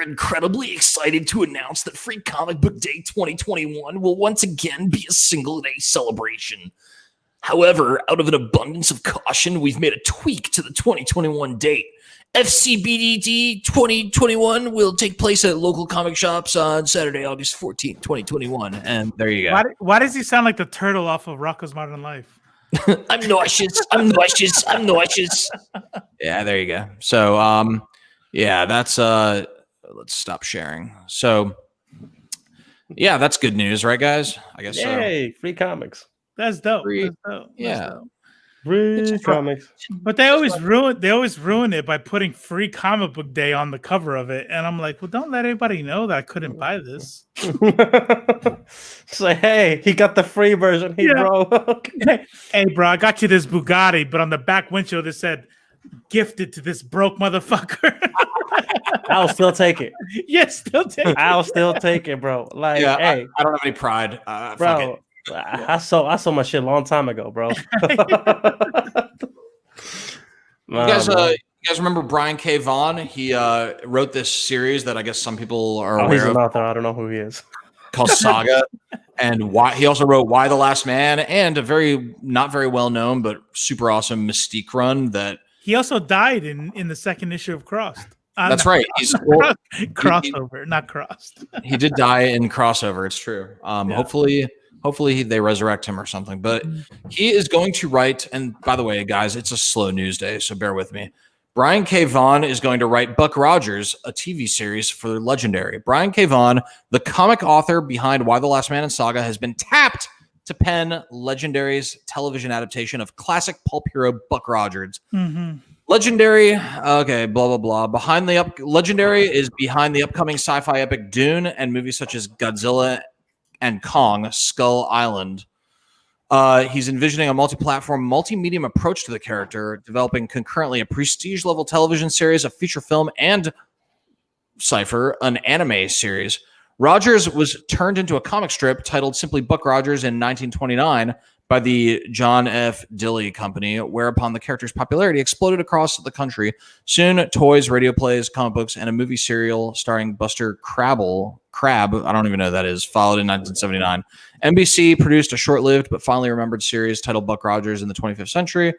incredibly excited to announce that Free Comic Book Day 2021 will once again be a single day celebration. However, out of an abundance of caution, we've made a tweak to the 2021 date. FCBDT 2021 will take place at local comic shops on Saturday, August 14th, 2021. And there you go. Why does he sound like the turtle off of Rocko's Modern Life? I'm nauseous. Yeah, there you go. So, yeah, that's let's stop sharing. So, yeah, that's good news, right, guys? I guess so. Yay, free comics. That's dope. Yeah. Free comics. But they always ruin it by putting Free Comic Book Day on the cover of it. And I'm like, well, don't let anybody know that I couldn't buy this. Say, hey, he got the free version. Bro. Hey, bro, I got you this Bugatti, but on the back windshield it said, gifted to this broke motherfucker. I'll still take it. Yes, still take it. I'll still take it, bro. Like, yeah, hey, I don't have any pride. bro. Fuck it. I saw my shit a long time ago, bro. You guys remember Brian K. Vaughan? He wrote this series that I guess some people are aware he's of. an author. I don't know who he is. Called Saga, and why he also wrote Why the Last Man and a very not very well known but super awesome Mystique run that he also died in the second issue of Crossed. That's right. He's crossover, not Crossed. He did die in Crossover. It's true. Hopefully they resurrect him or something. But he is going to write. And by the way, guys, it's a slow news day, so bear with me. Brian K. Vaughan is going to write Buck Rogers, a TV series for Legendary. Brian K. Vaughan, the comic author behind Why the Last Man and Saga, has been tapped to pen Legendary's television adaptation of classic pulp hero Buck Rogers. Mm-hmm. Legendary, okay, blah, blah, blah. Legendary is behind the upcoming sci-fi epic Dune and movies such as Godzilla and Kong, Skull Island. He's envisioning a multi-platform, multi-medium approach to the character, developing concurrently a prestige-level television series, a feature film, and Cypher, an anime series. Rogers was turned into a comic strip titled simply Buck Rogers in 1929 by the John F. Dilley Company, whereupon the character's popularity exploded across the country. Soon, toys, radio plays, comic books, and a movie serial starring Buster Crab, I don't even know who that is, followed in 1979. NBC produced a short-lived but finally remembered series titled Buck Rogers in the 25th Century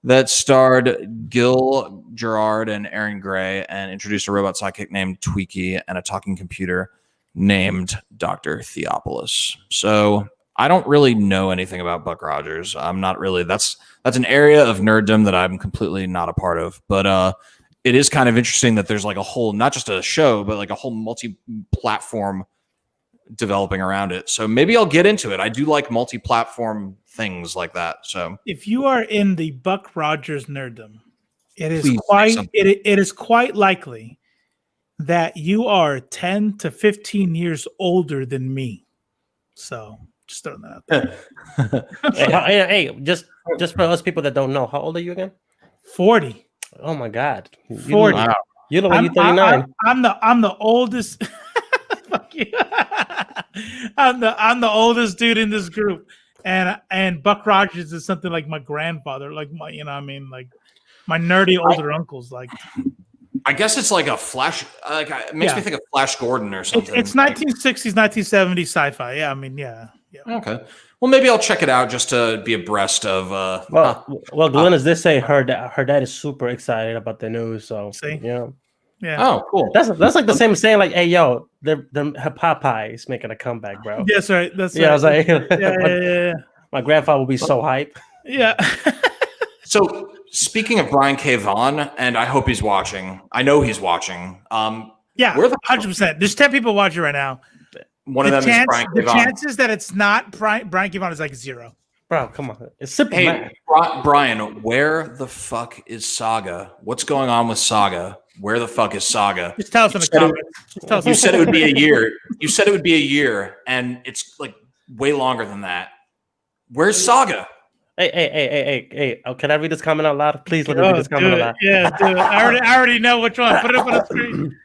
that starred Gil Gerard and Aaron Gray and introduced a robot sidekick named Tweaky and a talking computer named Dr. Theopolis. So I don't really know anything about Buck Rogers. I'm not really. That's an area of nerddom that I'm completely not a part of. But it is kind of interesting that there's like a whole, not just a show, but like a whole multi-platform developing around it. So maybe I'll get into it. I do like multi-platform things like that. So if you are in the Buck Rogers nerddom, it is quite likely that you are 10 to 15 years older than me. So just throwing that out there. hey, just for us people that don't know, how old are you again? 40. Oh my God. 40. Wow. You look like you're 39. I'm the oldest. Fuck you. I'm the oldest dude in this group. And Buck Rogers is something like my grandfather, like my, like my nerdy older uncles. Like, I guess it's like a Flash. It makes me think of Flash Gordon or something. It's 1960s, 1970s sci-fi. Yeah, yeah. Okay. Well, maybe I'll check it out just to be abreast of. Well, Glennis did say her dad is super excited about the news. So see, yeah. Oh, cool. That's like the same as saying like, hey, yo, her Popeye is making a comeback, bro. That's right. That's right. I was like, yeah. My grandfather will be so hype. Yeah. So speaking of Brian K. Vaughan, and I hope he's watching. I know he's watching. Yeah, 100%. There's 10 people watching right now. One of them is Brian K. Vaughan. The chances that it's not Brian K. Vaughan is like 0. Bro, come on. It's simple. Hey, Brian, where the fuck is Saga? What's going on with Saga? Where the fuck is Saga? Just tell us in the comments. You said it would be a year. You said it would be a year, and it's like way longer than that. Where's Saga? Hey. Oh, can I read this comment out loud? Please let me read this comment out loud. Yeah, do it. I already know which one. Put it up on the screen.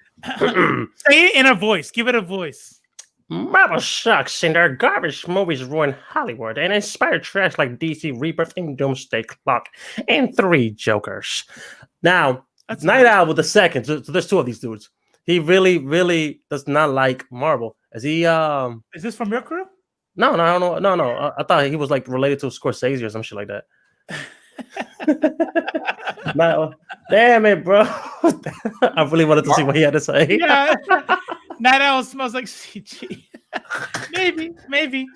Say it in a voice. Give it a voice. Marvel sucks and their garbage movies ruin Hollywood and inspire trash like DC Rebirth and Doomsday Clock and 3 Jokers. Now, that's Night Owl with the second. So there's 2 of these dudes. He really, really does not like Marvel. Is he? Is this from your crew? No. I thought he was like related to Scorsese or some shit like that. Damn it, bro! I really wanted to see what he had to say. Yeah, Night Owl smells like CG. maybe.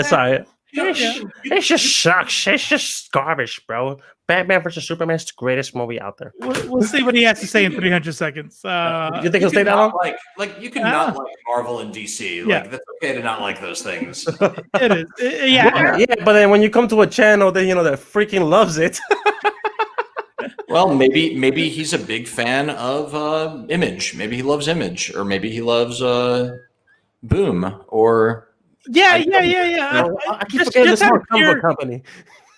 Sorry. It just sucks. It's just garbage, bro. Batman versus Superman is the greatest movie out there. We'll see what he has to say in 300 seconds. You think he'll stay that long? Like you can not like Marvel and DC. Like that's okay to not like those things. It is. Yeah, but then when you come to a channel that that freaking loves it. Well, maybe he's a big fan of Image. Maybe he loves Image, or maybe he loves Boom, or yeah. I keep forgetting this more comic company.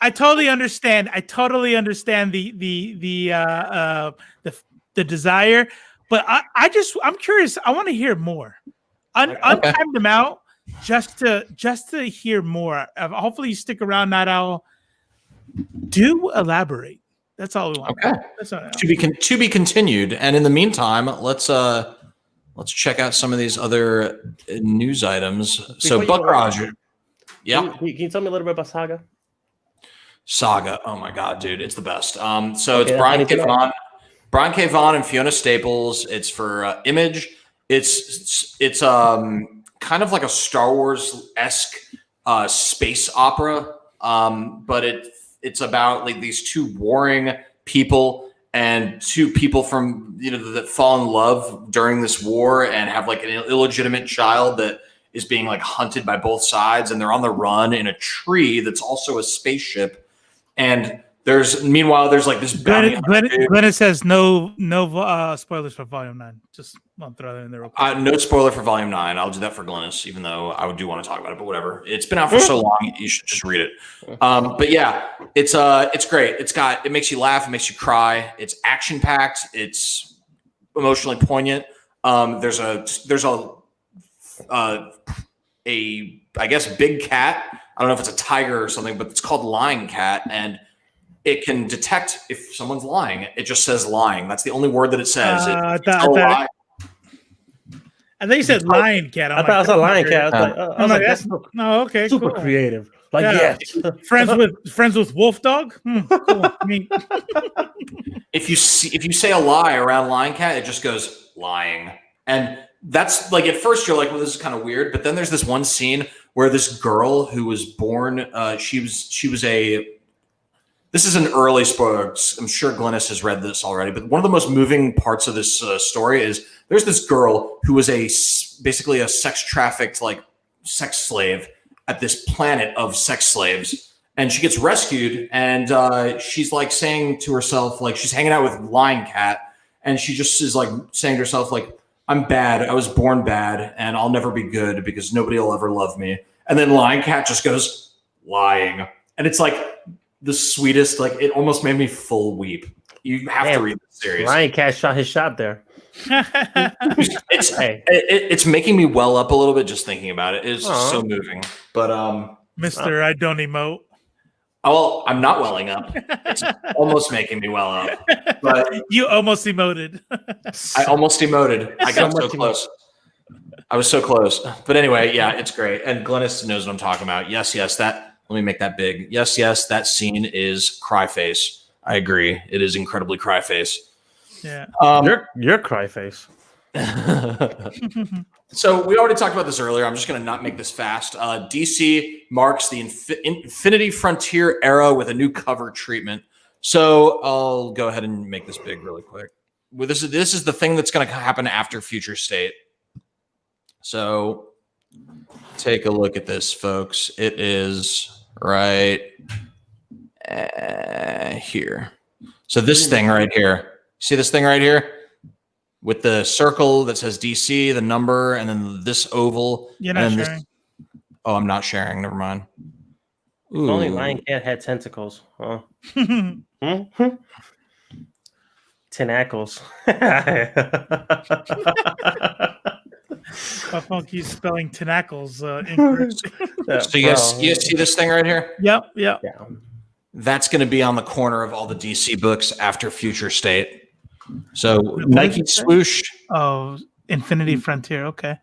I totally understand. the desire, but I'm curious. I want to hear more. Untime them out just to hear more. Hopefully, you stick around, Night Owl. Do elaborate. That's all we want. Okay. That's all to be continued. And in the meantime, let's check out some of these other news items. So Buck Roger. Yeah. Can you tell me a little bit about Saga? Oh my God, dude, it's the best. So it's Brian K. Vaughan and Fiona Staples. It's for Image. It's kind of like a Star Wars-esque space opera, but it's about like these 2 warring people and 2 people from that fall in love during this war and have like an illegitimate child that is being like hunted by both sides, and they're on the run in a tree that's also a spaceship. And meanwhile there's like this Glennis says no spoilers for Volume 9. Just want to throw that in there real quick. No spoiler for Volume 9. I'll do that for Glennis, even though I do want to talk about it, but whatever. It's been out for so long, you should just read it. But yeah, it's great. It makes you laugh, it makes you cry. It's action packed. It's emotionally poignant. There's a I guess big cat. I don't know if it's a tiger or something, but it's called Lying Cat, and it can detect if someone's lying. It just says lying. That's the only word that it says. I thought you said Lion Cat. I thought it was a Lion Cat. I was like, that's no, okay, super cool. creative. Friends with Wolf Dog. Cool. I mean, if you say a lie around Lion Cat, it just goes lying, and that's like at first you're like, well, this is kind of weird, but then there's this one scene where this girl who was born, this is an early spoiler. I'm sure Glennis has read this already, but one of the most moving parts of this story is there's this girl who was basically a sex trafficked, like sex slave at this planet of sex slaves. And she gets rescued, and she's like saying to herself, like she's hanging out with Lion Cat, and she just is like saying to herself, like, I'm bad. I was born bad, and I'll never be good because nobody will ever love me. And then Lion Cat just goes lying, and it's like the sweetest. Like it almost made me full weep. You have to read the series. Lion Cat shot his shot there. It's making me well up a little bit just thinking about it. It's so moving. But Mister, I don't emote. Well, I'm not welling up. It's almost making me well up. But you almost emoted. I almost emoted. I got so close. I was so close. But anyway, yeah, it's great. And Glennis knows what I'm talking about. Yes, let me make that big. Yes, that scene is cry face. I agree. It is incredibly cry face. Yeah. You're cry face. So we already talked about this earlier. I'm just going to not make this fast. DC marks the Infinity Frontier era with a new cover treatment. So I'll go ahead and make this big really quick. Well, this is the thing that's going to happen after Future State. So take a look at this, folks. It is right here. So this thing right here. See this thing right here? With the circle that says DC, the number, and then this oval. You're not sharing. Oh, I'm not sharing. Never mind. Only lion cat had tentacles. Huh? Tentacles. I funk you spelling tentacles incorrect. So you see this thing right here? Yep. Yeah. That's going to be on the corner of all the DC books after Future State. So Nike swoosh. Oh, Infinity Frontier. Okay.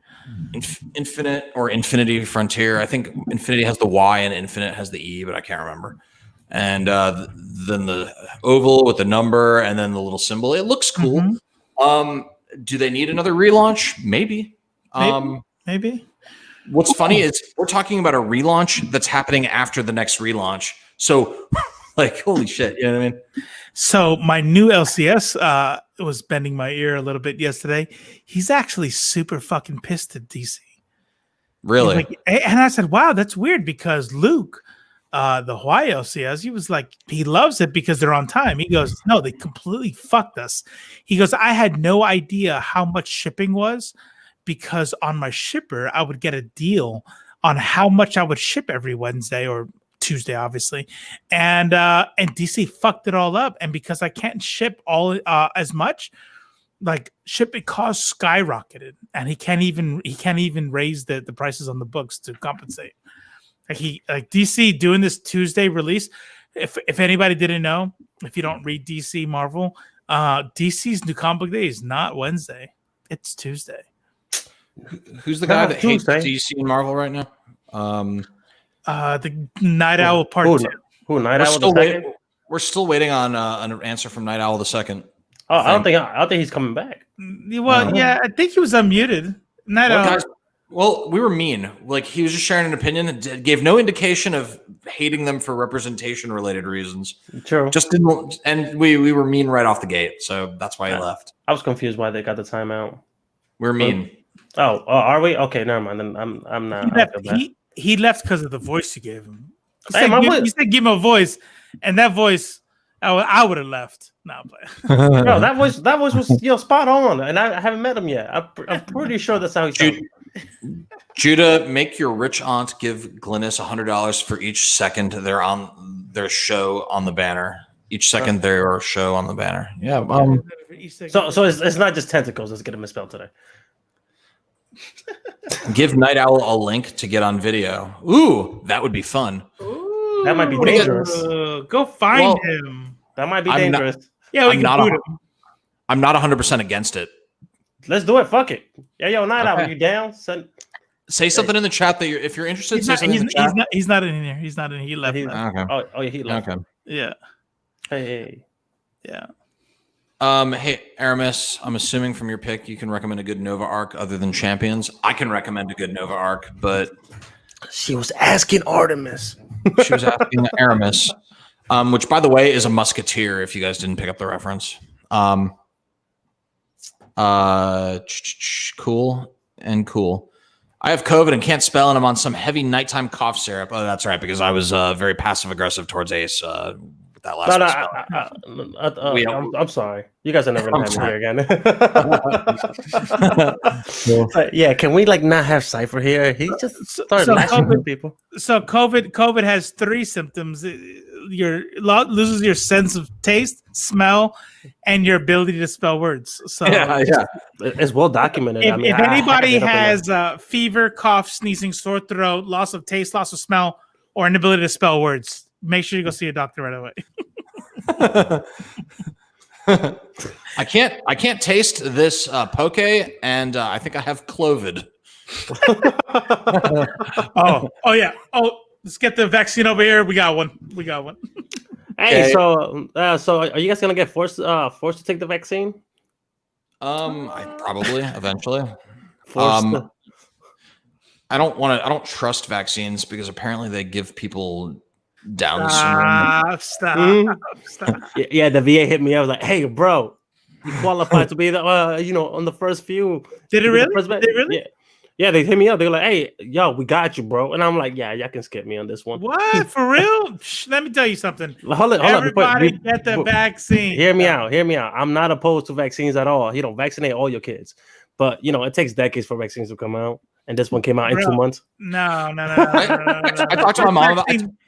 Infinite or Infinity Frontier. I think Infinity has the Y and Infinite has the E, but I can't remember. And then the oval with the number and then the little symbol. It looks cool. Do they need another relaunch? Maybe. Maybe. What's funny is we're talking about a relaunch that's happening after the next relaunch. So, like, holy shit, you know what I mean? So my new LCS was bending my ear a little bit yesterday. He's actually super fucking pissed at DC. Really? And I said, wow, that's weird because Luke, the Hawaii LCS, he was like, he loves it because they're on time. He goes, no, they completely fucked us. He goes, I had no idea how much shipping was because on my shipper, I would get a deal on how much I would ship every Wednesday or Tuesday, obviously, and DC fucked it all up. And because I can't ship all as much, like shipping costs skyrocketed, and he can't even raise the prices on the books to compensate. Like DC doing this Tuesday release. If anybody didn't know, if you don't read DC Marvel, DC's new comic book day is not Wednesday; it's Tuesday. Who's the guy that hates DC and Marvel right now? The Night Owl Part 2. Who Night Owl the second? We're still waiting on an answer from Night Owl the second. Oh, I don't think he's coming back. Well, yeah, I think he was unmuted. Night Owl. Guys, well, we were mean. Like he was just sharing an opinion and gave no indication of hating them for representation related reasons. True. Just didn't, and we were mean right off the gate, so that's why he left. I was confused why they got the timeout. We're mean. Oh, are we? Okay, never mind. Then I'm not. He left because of the voice you gave him. You said give him a voice, and that voice, I would have left. No, but no, that voice was spot on, and I haven't met him yet. I'm pretty sure that's how he sounds. Judah, make your rich aunt give Glynis $100 for each second they're on their show on the banner. Each second their show on the banner. Yeah. So it's not just tentacles. Let's get it misspelled today. Give Night Owl a link to get on video. Ooh, that would be fun. Ooh, that might be dangerous. Go find him. That might be dangerous. We can boot him. I'm not 100% against it. Let's do it. Fuck it. Yo, Night Owl, you down? Say something in the chat that if you're interested. He's not in here. He's not in. He left. Okay. Oh, yeah, he left. Okay. Yeah. Hey. Yeah. Hey, Aramis, I'm assuming from your pick you can recommend a good Nova arc other than Champions. I can recommend a good Nova arc, but she was asking Artemis. She was asking Aramis, which, by the way, is a musketeer. If you guys didn't pick up the reference, cool and cool. I have COVID and can't spell, and I'm on some heavy nighttime cough syrup. Oh, that's right, because I was very passive aggressive towards Ace. That last I'm sorry. You guys are never gonna have me here again. Yeah, can we not have Cypher here? He just started lashing with people. So COVID has 3 symptoms. Loses your sense of taste, smell, and your ability to spell words. So yeah, it's well documented. If anybody has fever, cough, sneezing, sore throat, loss of taste, loss of smell, or inability to spell words, make sure you go see a doctor right away. I can't taste this poke, and I think I have clovid. Oh yeah. Oh, let's get the vaccine over here. We got one. Hey, so are you guys gonna get forced to take the vaccine? I probably eventually. I don't trust vaccines because apparently they give people Down syndrome. Stop. Yeah, the VA hit me. I was like, "Hey, bro, you qualified to be the on the first few." Did it really? Yeah, they hit me up. They were like, "Hey, yo, we got you, bro." And I'm like, "Yeah, y'all can skip me on this one." What? For real? Let me tell you something. Hold on. Everybody get the vaccine. Hear me out. I'm not opposed to vaccines at all. Vaccinate all your kids. But, it takes decades for vaccines to come out. And this one came out in 2 months. No. I talked to my mom about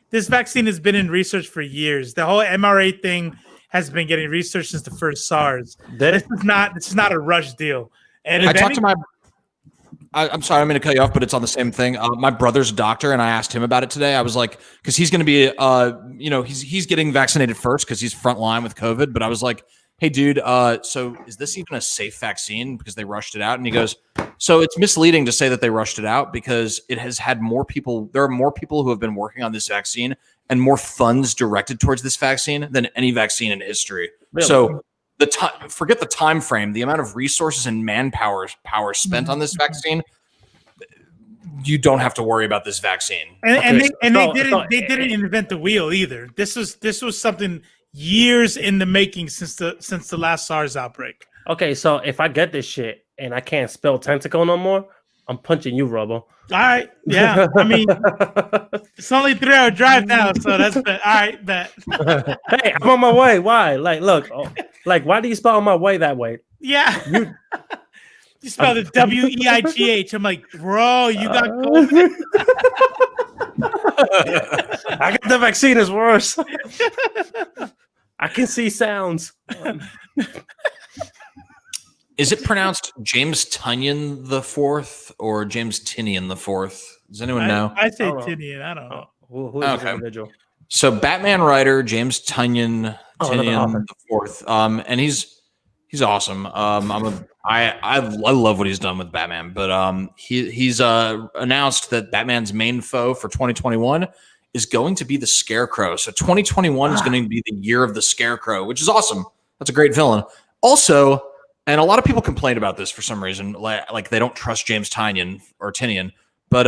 This vaccine has been in research for years. The whole mRNA thing has been getting researched since the first SARS. This is not a rush deal. And I talked to my. I'm sorry, I'm going to cut you off, but it's on the same thing. My brother's a doctor, and I asked him about it today. I was like, because he's going to be, he's getting vaccinated first because he's frontline with COVID. But I was like, hey, dude, so is this even a safe vaccine because they rushed it out? And he goes, so it's misleading to say that they rushed it out because it has had more people. There are more people who have been working on this vaccine and more funds directed towards this vaccine than any vaccine in history. Really? So forget the time frame, the amount of resources and manpower spent on this vaccine. You don't have to worry about this vaccine. And they didn't invent the wheel either. This was something years in the making since the last SARS outbreak. Okay, so if I get this shit and I can't spell tentacle no more, I'm punching you, Robo. All right, yeah. I mean, it's only 3-hour drive now, so that's bet. All right, bet. Hey, I'm on my way. Why? Like, look, why do you spell on my way that way? Yeah. You spelled it WEIGH. I'm like, bro, you got COVID. I got the vaccine is worse. I can see sounds. Is it pronounced James Tunyon the Fourth or James Tinian the Fourth? Does anyone know? I say Tinian. I don't know. Who is the individual? So Batman writer James Tinian the Fourth. And he's awesome. I love what he's done with Batman, but he's announced that Batman's main foe for 2021 is going to be the Scarecrow. So 2021 is going to be the year of the Scarecrow, which is awesome. That's a great villain. Also, and a lot of people complain about this for some reason, like they don't trust James Tynion or Tinian, but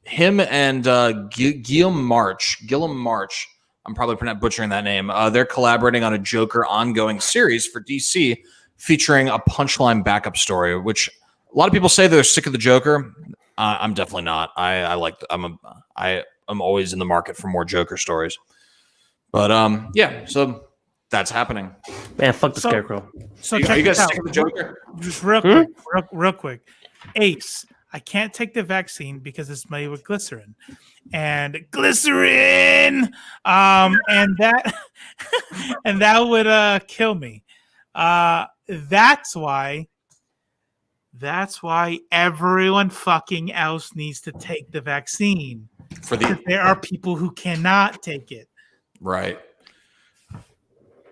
him and Guillaume March, I'm probably butchering that name. They're collaborating on a Joker ongoing series for DC featuring a Punchline backup story, which a lot of people say they're sick of the Joker. I'm definitely not. I'm always in the market for more Joker stories. But yeah, so that's happening. Man, fuck the Scarecrow. So are you guys sick of the Joker? Just real quick. Ace, I can't take the vaccine because it's made with glycerin. And glycerin, and that would kill me. That's why everyone fucking else needs to take the vaccine. There are people who cannot take it. Right.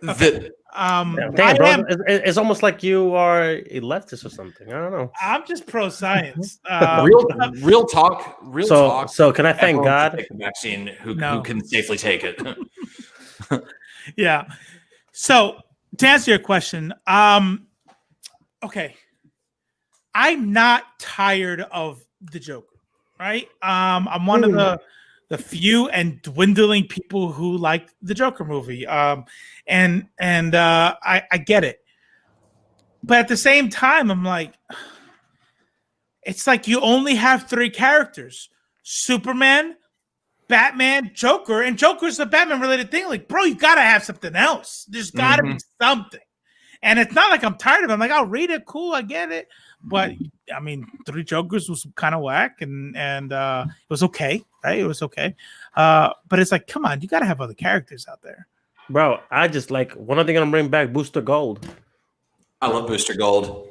Okay. It's almost like you are a leftist or something. I don't know. I'm just pro science. Real talk. So can I thank God? Take the vaccine who can safely take it. Yeah. So to answer your question, okay, I'm not tired of the Joker. Right. I'm one of the few and dwindling people who like the Joker movie. And I get it. But at the same time, I'm like, it's like you only have 3 characters: Superman, Batman, Joker, and Joker's a Batman related thing. Like, bro, you gotta have something else. There's gotta be something. And it's not like I'm tired of it. I'm like, I'll read it. Cool, I get it. But I mean, 3 Jokers was kind of whack, and it was okay, right? It was okay. But it's like, come on, you got to have other characters out there, bro. I just like one of thing gonna bring back Booster Gold. I love Booster Gold.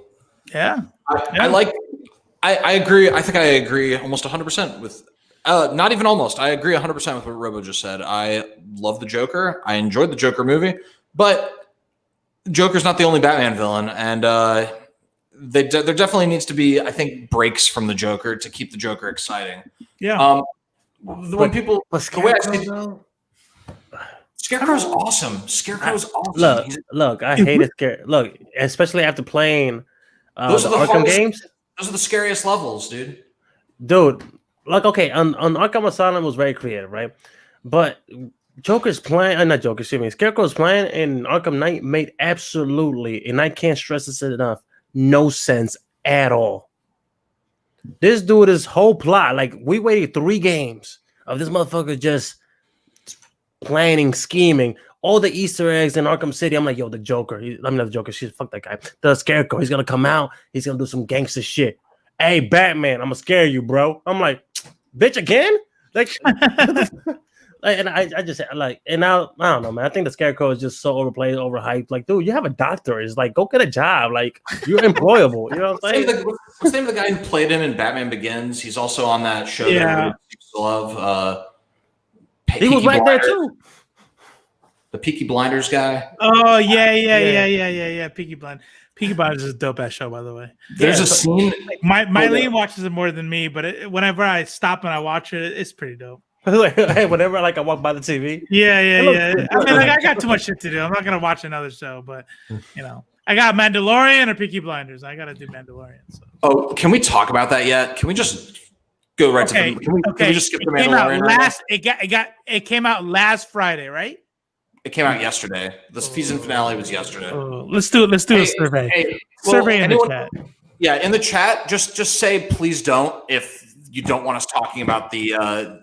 Yeah, I agree. I think I agree almost 100% with. Not even almost. I agree 100% with what Robo just said. I love the Joker. I enjoyed the Joker movie, but Joker's not the only Batman villain, and there definitely needs to be, I think, breaks from the Joker to keep the Joker exciting. Yeah. When people, Scarecrow's awesome. Scarecrow's awesome. Look, I hate it. Look, especially after playing those are the Arkham games. Those are the scariest levels, dude. Like, okay, on Arkham Asylum was very creative, right? But Scarecrow's playing in Arkham Knight made absolutely, and I can't stress this enough, no sense at all. This dude, his whole plot, like, we waited 3 games of this motherfucker just planning, scheming, all the Easter eggs in Arkham City. I'm like, yo, the Joker. Fuck that guy. The Scarecrow. He's gonna come out. He's gonna do some gangster shit. Hey, Batman, I'm gonna scare you, bro. I'm like, bitch again. Like, and I just like, and now I don't know, man. I think the Scarecrow is just so overplayed, overhyped. Like, dude, you have a doctor. It's like, go get a job. Like, you're employable. You know what I'm saying? What's the name of the guy who played him in Batman Begins? He's also on that show that everybody used to love. He was right there too. The Peaky Blinders guy. Oh yeah. Peaky Blinders is a dope ass show, by the way. There's a scene. Mylene watches it more than me, but whenever I stop and I watch it, it's pretty dope. Hey, whenever like I walk by the TV. Yeah. I mean, like I got too much shit to do. I'm not gonna watch another show, but you know, I got Mandalorian or Peaky Blinders. I gotta do Mandalorian. So. Oh, can we talk about that yet? Can we just go right to the? Can we just skip the Mandalorian? It came out last Friday, right? It came out yesterday. The season finale was yesterday. Let's do a survey. Survey in the chat. Yeah, in the chat, just say please don't if you don't want us talking about the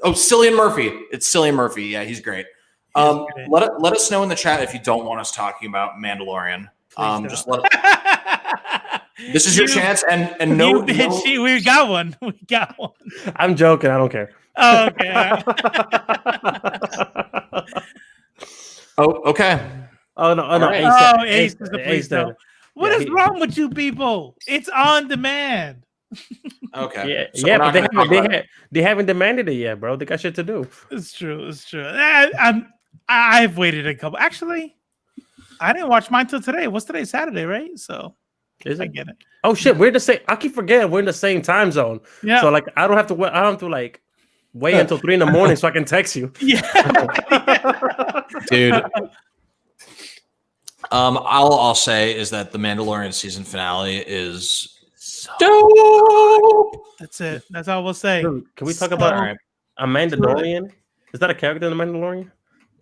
Cillian Murphy. It's Cillian Murphy. Yeah, he's great. Let us know in the chat if you don't want us talking about Mandalorian. Just let this is your chance, and no, we got one. We got one. I'm joking. I don't care. Oh, okay. Oh, okay. Oh no! Right. Ace is the please don't. What is wrong with you people? It's on demand. Okay. Yeah, but they haven't demanded it yet, bro. They got shit to do. It's true. I've waited a couple. Actually, I didn't watch mine till today. What's today? Saturday, right? So I get it. Oh shit, we're the same. I keep forgetting we're in the same time zone. Yeah. So like, I don't have to like wait until 3 a.m. so I can text you. Yeah. Dude. I'll say is that the Mandalorian season finale is so dope. That's it. That's all we'll say. Dude, can we talk about a Mandalorian? Is that a character in the Mandalorian?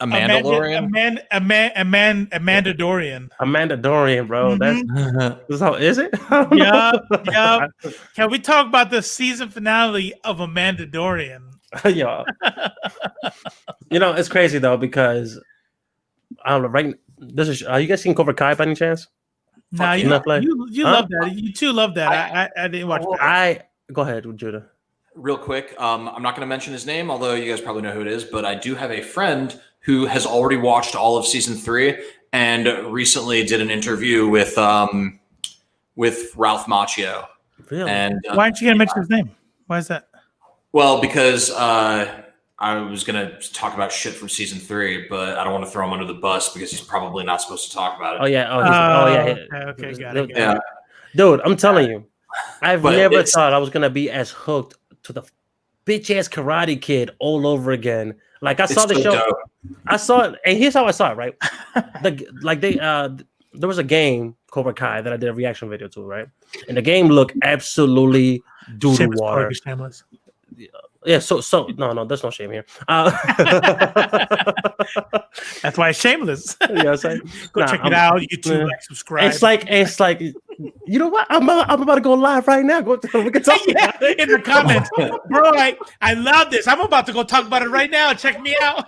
A Mandalorian? A Mandalorian. A Mandalorian, bro. That's how is it? Yeah. Can we talk about the season finale of a Mandalorian? Yeah. It's crazy though because I don't know. Right, are you guys seen Cobra Kai by any chance? No, you love that. You too love that. I didn't watch that. Go ahead, Judah. Real quick, I'm not going to mention his name, although you guys probably know who it is. But I do have a friend who has already watched all of season 3 and recently did an interview with Ralph Macchio. Really? And why aren't you going to mention his name? Why is that? Well, because I was going to talk about shit from season 3, but I don't want to throw him under the bus because he's probably not supposed to talk about it. Oh, yeah. Okay, got it. Yeah. Dude, I'm telling you, I've never thought I was going to be as hooked to the bitch-ass Karate Kid all over again. Like, I saw the show. Dope. I saw it, and here's how I saw it, right? There was a game, Cobra Kai, that I did a reaction video to, right? And the game looked absolutely doo-doo water. Yeah, so no, there's no shame here. That's why it's shameless. Yeah, saying, go check it out. YouTube, subscribe. It's like, you know what? I'm about to go live right now. We can talk about it in the comments, bro. I love this. I'm about to go talk about it right now. Check me out.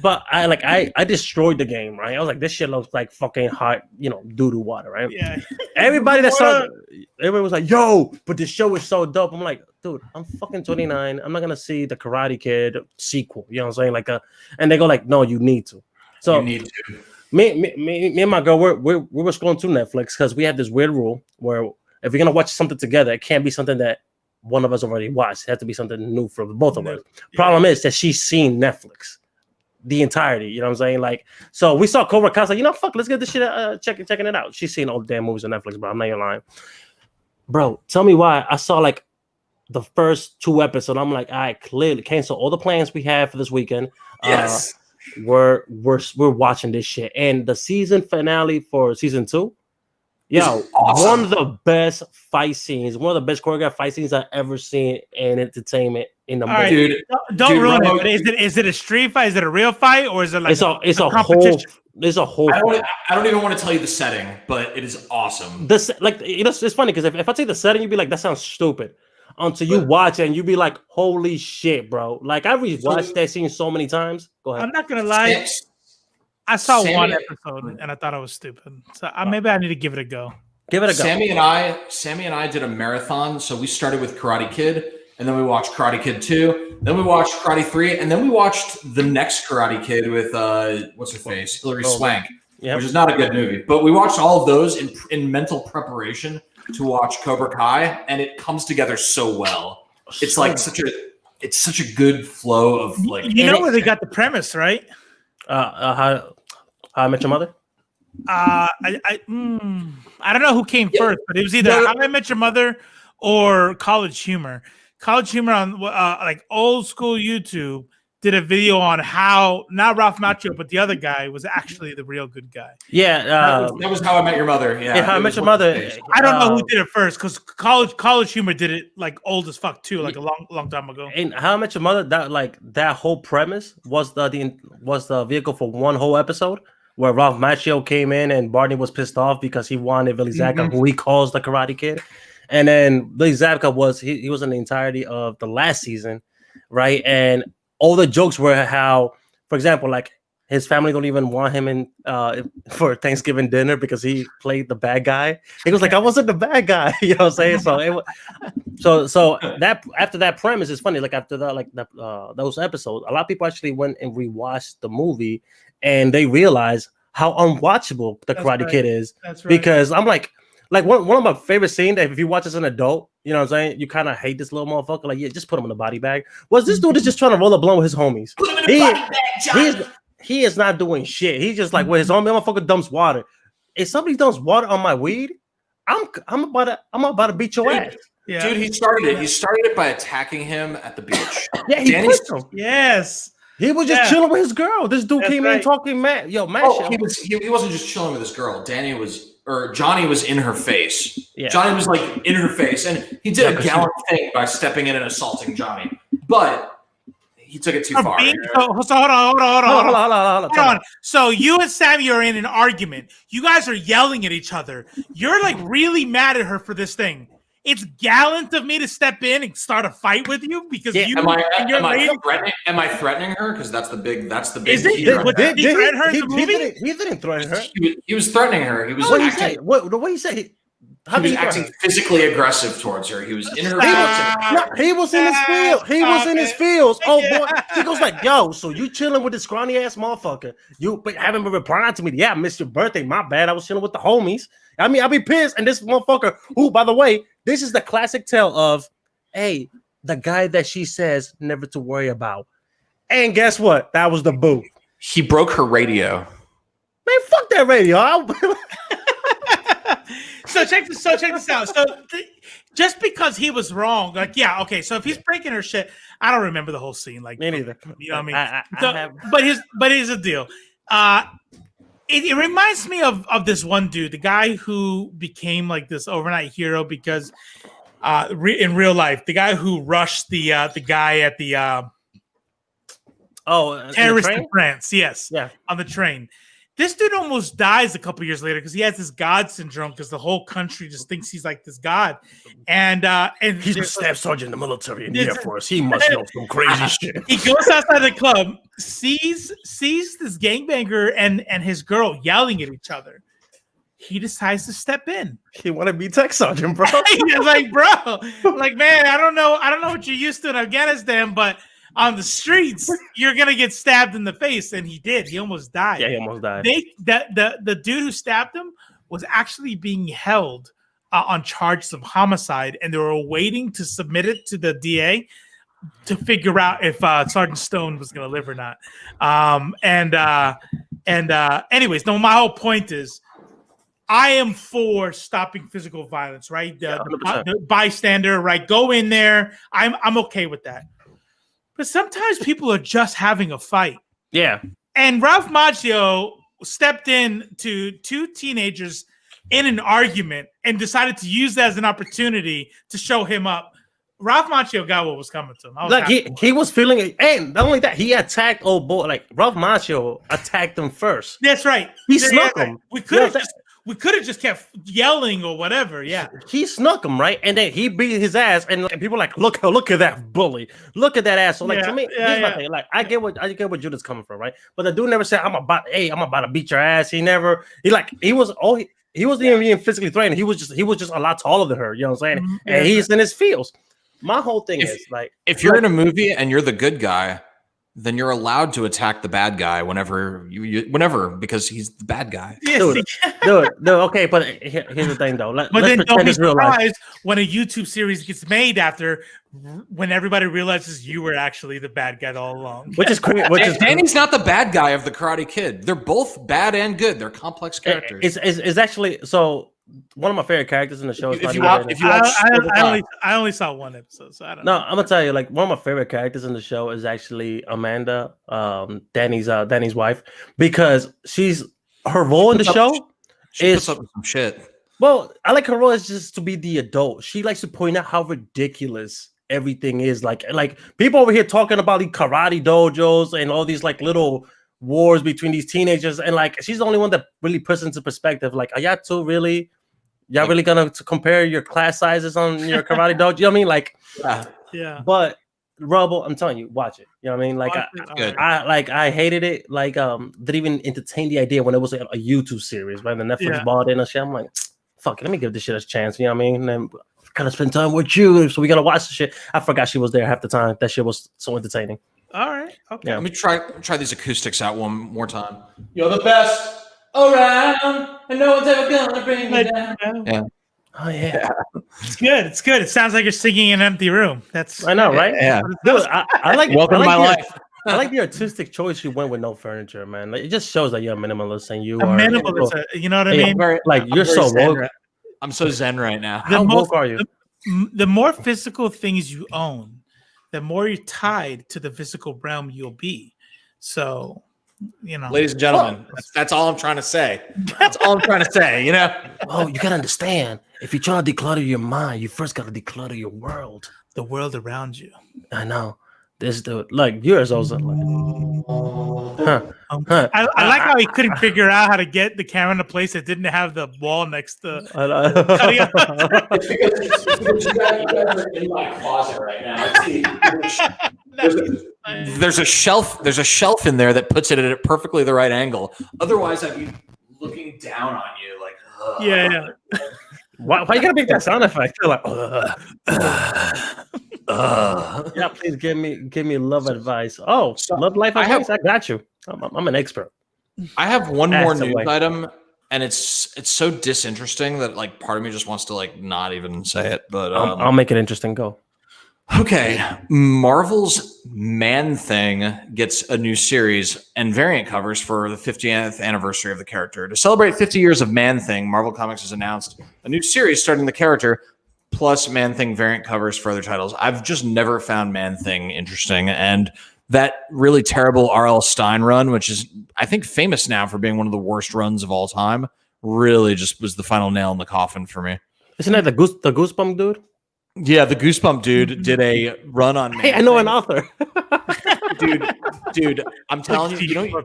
But I destroyed the game, right? I was like, this shit looks like fucking hot, doo-doo water, right? Yeah. Everybody was like, yo, but this show is so dope. I'm like, dude, I'm fucking 29. I'm not gonna see the Karate Kid sequel. You know what I'm saying? And they go like, no, you need to. So you need to. Me and my girl, we were scrolling through Netflix because we have this weird rule where if we're gonna watch something together, it can't be something that one of us already watched. It has to be something new for both of us. Yeah. Problem is that she's seen Netflix. The entirety, you know what I'm saying? Like, so we saw Cobra Kai. I was like, fuck, let's get this shit checking it out. She's seen all the damn movies on Netflix, bro. I'm not even lying. Bro, tell me why. I saw like the first 2 episodes. I'm like, I clearly cancel all the plans we have for this weekend. Yes. We're watching this shit. And the season finale for season 2, awesome. One of the best fight scenes, one of the best choreographed fight scenes I've ever seen in entertainment in the movie. Right, dude, don't ruin it. But is it a street fight? Is it a real fight, or is it like it's a whole? I don't even want to tell you the setting, but it is awesome. It's funny because if I tell you the setting, you'd be like, that sounds stupid. Until you watch it and you be like, holy shit, bro! Like I rewatched that scene so many times. Go ahead. I'm not gonna lie. I saw one episode and I thought it was stupid. So maybe I need to give it a go. Give it a go. Sammy and I did a marathon. So we started with Karate Kid, and then we watched Karate Kid 2, then we watched Karate 3, and then we watched the next Karate Kid with what's her face, Hilary Swank, which is not a good movie. But we watched all of those in mental preparation to watch Cobra Kai, and it comes together so well. It's like such a good flow of like. You know where they got the premise, right? How I Met Your Mother. I don't know who came first, but it was either How I Met Your Mother or College Humor. College Humor on like old school YouTube did a video on how not Ralph Macchio, but the other guy was actually the real good guy. Yeah, that was How I Met Your Mother. Yeah, How I Met Your Mother. I don't know who did it first because College Humor did it like old as fuck too, like a long time ago. And How I Met Your Mother, that whole premise was the vehicle for one whole episode where Ralph Macchio came in and Barney was pissed off because he wanted Billy Zabka, who he calls the Karate Kid. And then Billy Zabka was he was in the entirety of the last season, right? And all the jokes were how, for example, like his family don't even want him in for Thanksgiving dinner because he played the bad guy. He was like, I wasn't the bad guy, you know what I'm saying? So that after that premise is funny. Like after that, like those episodes, a lot of people actually went and rewatched the movie and they realized how unwatchable the Karate Kid is. That's right. Because I'm like one of my favorite scenes that if you watch as an adult, you know what I'm saying, you kind of hate this little motherfucker. Like, yeah, just put him in the body bag. Was this dude is just trying to roll a blunt with his homies? Put him in the body bag, Johnny. He is not doing shit. He's just like, when his homie motherfucker dumps water. If somebody dumps water on my weed, I'm about to beat your ass. Yeah. Dude, he started it. He started it by attacking him at the beach. Yeah, he pushed him. Yes. He was just chilling with his girl. This dude came in talking mad. Yo, man. Oh, he wasn't just chilling with his girl. Johnny was in her face. Yeah. Johnny was like in her face, and he did a gallant thing by stepping in and assaulting Johnny. But he took it too far. So hold on. So you and Sammy are in an argument. You guys are yelling at each other. You're like really mad at her for this thing. It's gallant of me to step in and start a fight with you because you. Am I threatening her? Because that's the big. Is it? Did he threaten her in the movie? He didn't threaten her. He was threatening her. He was. What did he say? What did he say? He was acting physically aggressive towards her. He was in her face. He was in his field. He was in his fields. Oh boy. He goes like, yo, so you chilling with this scrawny ass motherfucker. You haven't been replying to me. Yeah, I missed your birthday. My bad. I was chilling with the homies. I mean, I'll be pissed. And this motherfucker, who, by the way, this is the classic tale of, hey, the guy that she says never to worry about. And guess what? That was the boo. He broke her radio. Man, fuck that radio. So check this out. So just because he was wrong, like, yeah, okay. So if he's breaking her shit, I don't remember the whole scene. Like, me neither. You know what I mean? But here's the deal. It reminds me of this one dude, the guy who became like this overnight hero because in real life, the guy who rushed the guy at the terrorist in France, yes, on the train. This dude almost dies a couple years later because he has this God syndrome because the whole country just thinks he's like this God. And he's a staff sergeant in the military in the Air Force. He must know some crazy shit. He goes outside the club, sees this gangbanger and his girl yelling at each other. He decides to step in. He want to be tech sergeant, bro. He's like, bro, like, man, I don't know what you're used to in Afghanistan, but on the streets, you're gonna get stabbed in the face, and he did. He almost died. Yeah, he almost died. The dude who stabbed him was actually being held on charges of homicide, and they were waiting to submit it to the DA to figure out if Sergeant Stone was gonna live or not. Anyways, no, my whole point is, I am for stopping physical violence. Right, the bystander. Right, go in there. I'm okay with that. But sometimes people are just having a fight. Yeah. And Ralph Macchio stepped in to two teenagers in an argument and decided to use that as an opportunity to show him up. Ralph Macchio got what was coming to him. Like he was feeling it. And not only that, he attacked old boy. Like Ralph Macchio attacked him first. That's right. He snuck him. We could have just kept yelling or whatever. Yeah, he snuck him, right, and then he beat his ass, and people like, look at that bully, look at that asshole. Like to me, here's my thing. Like I get where Judith's coming from, right? But the dude never said, I'm about to beat your ass. He was he wasn't even being physically threatened. He was just a lot taller than her. You know what I'm saying? Mhm. And he's in his feels. My whole thing is like, if you're in a movie and you're the good guy, then you're allowed to attack the bad guy whenever because he's the bad guy. dude. Okay, but here's the thing though. But let's then don't pretend be it's real life. surprised when a YouTube series gets made after when everybody realizes you were actually the bad guy all along. Which is Danny's not the bad guy of the Karate Kid. They're both bad and good. They're complex characters. It's actually so. One of my favorite characters in the show. I only saw one episode, so I don't know. I'm gonna tell you, like one of my favorite characters in the show is actually Amanda, Danny's wife, because her role in the show puts up with some shit. Well, I like her role is just to be the adult. She likes to point out how ridiculous everything is. Like people over here talking about the karate dojos and all these like little wars between these teenagers, and like she's the only one that really puts into perspective. Like, are y'all two really? Y'all really gonna compare your class sizes on your karate dojo? You know what I mean? Like, yeah. But Rubble, I'm telling you, watch it. You know what I mean? Like, I hated it. Like, didn't even entertain the idea when it was a YouTube series, right? The Netflix bought it and shit. I'm like, fuck it, let me give this shit a chance. You know what I mean? And then kind of spend time with you, so we gotta watch the shit. I forgot she was there half the time. That shit was so entertaining. All right, okay. Yeah. Let me try these acoustics out one more time. You're the best around, and no one's ever gonna bring me down. Yeah. Oh yeah. It's good. It's good. It sounds like you're singing in an empty room. I know, right? Yeah. Dude, I like Welcome to my life. I like the artistic choice you went with no furniture, man. Like, it just shows that you're a minimalist and you a are minimalist. You know what I mean? You're so woke. I'm so zen right now. How woke are you? The more physical things you own, the more you're tied to the physical realm you'll be. So, you know, ladies and gentlemen, that's all I'm trying to say. That's all I'm trying to say. You know. Oh, you gotta understand. If you're trying to declutter your mind, you first gotta declutter your world. The world around you. I know. This dude, like yours, also. I like how he couldn't figure out how to get the camera in a place that didn't have the wall next to. You guys are in my closet right now. There's a shelf. There's a shelf in there that puts it at perfectly the right angle. Otherwise, I'd be looking down on you, like. Ugh. Yeah. Why you gotta make that sound effect? You're like, yeah, please give me love advice. Oh, love life advice. I got you. I'm an expert. I have one more news item, and it's so disinteresting that like part of me just wants to like not even say it. But I'll make it interesting. Go. Okay, Marvel's Man-Thing gets a new series and variant covers for the 50th anniversary of the character. To celebrate 50 years of Man-Thing, Marvel Comics has announced a new series starting the character, plus Man-Thing variant covers for other titles. I've just never found Man-Thing interesting, and that really terrible R.L. Stine run, which is, I think, famous now for being one of the worst runs of all time, really just was the final nail in the coffin for me. Isn't that the Goosebump dude? Yeah, the Goosebump dude did a run on Man-Thing. Hey, I know an author. dude, I'm telling you,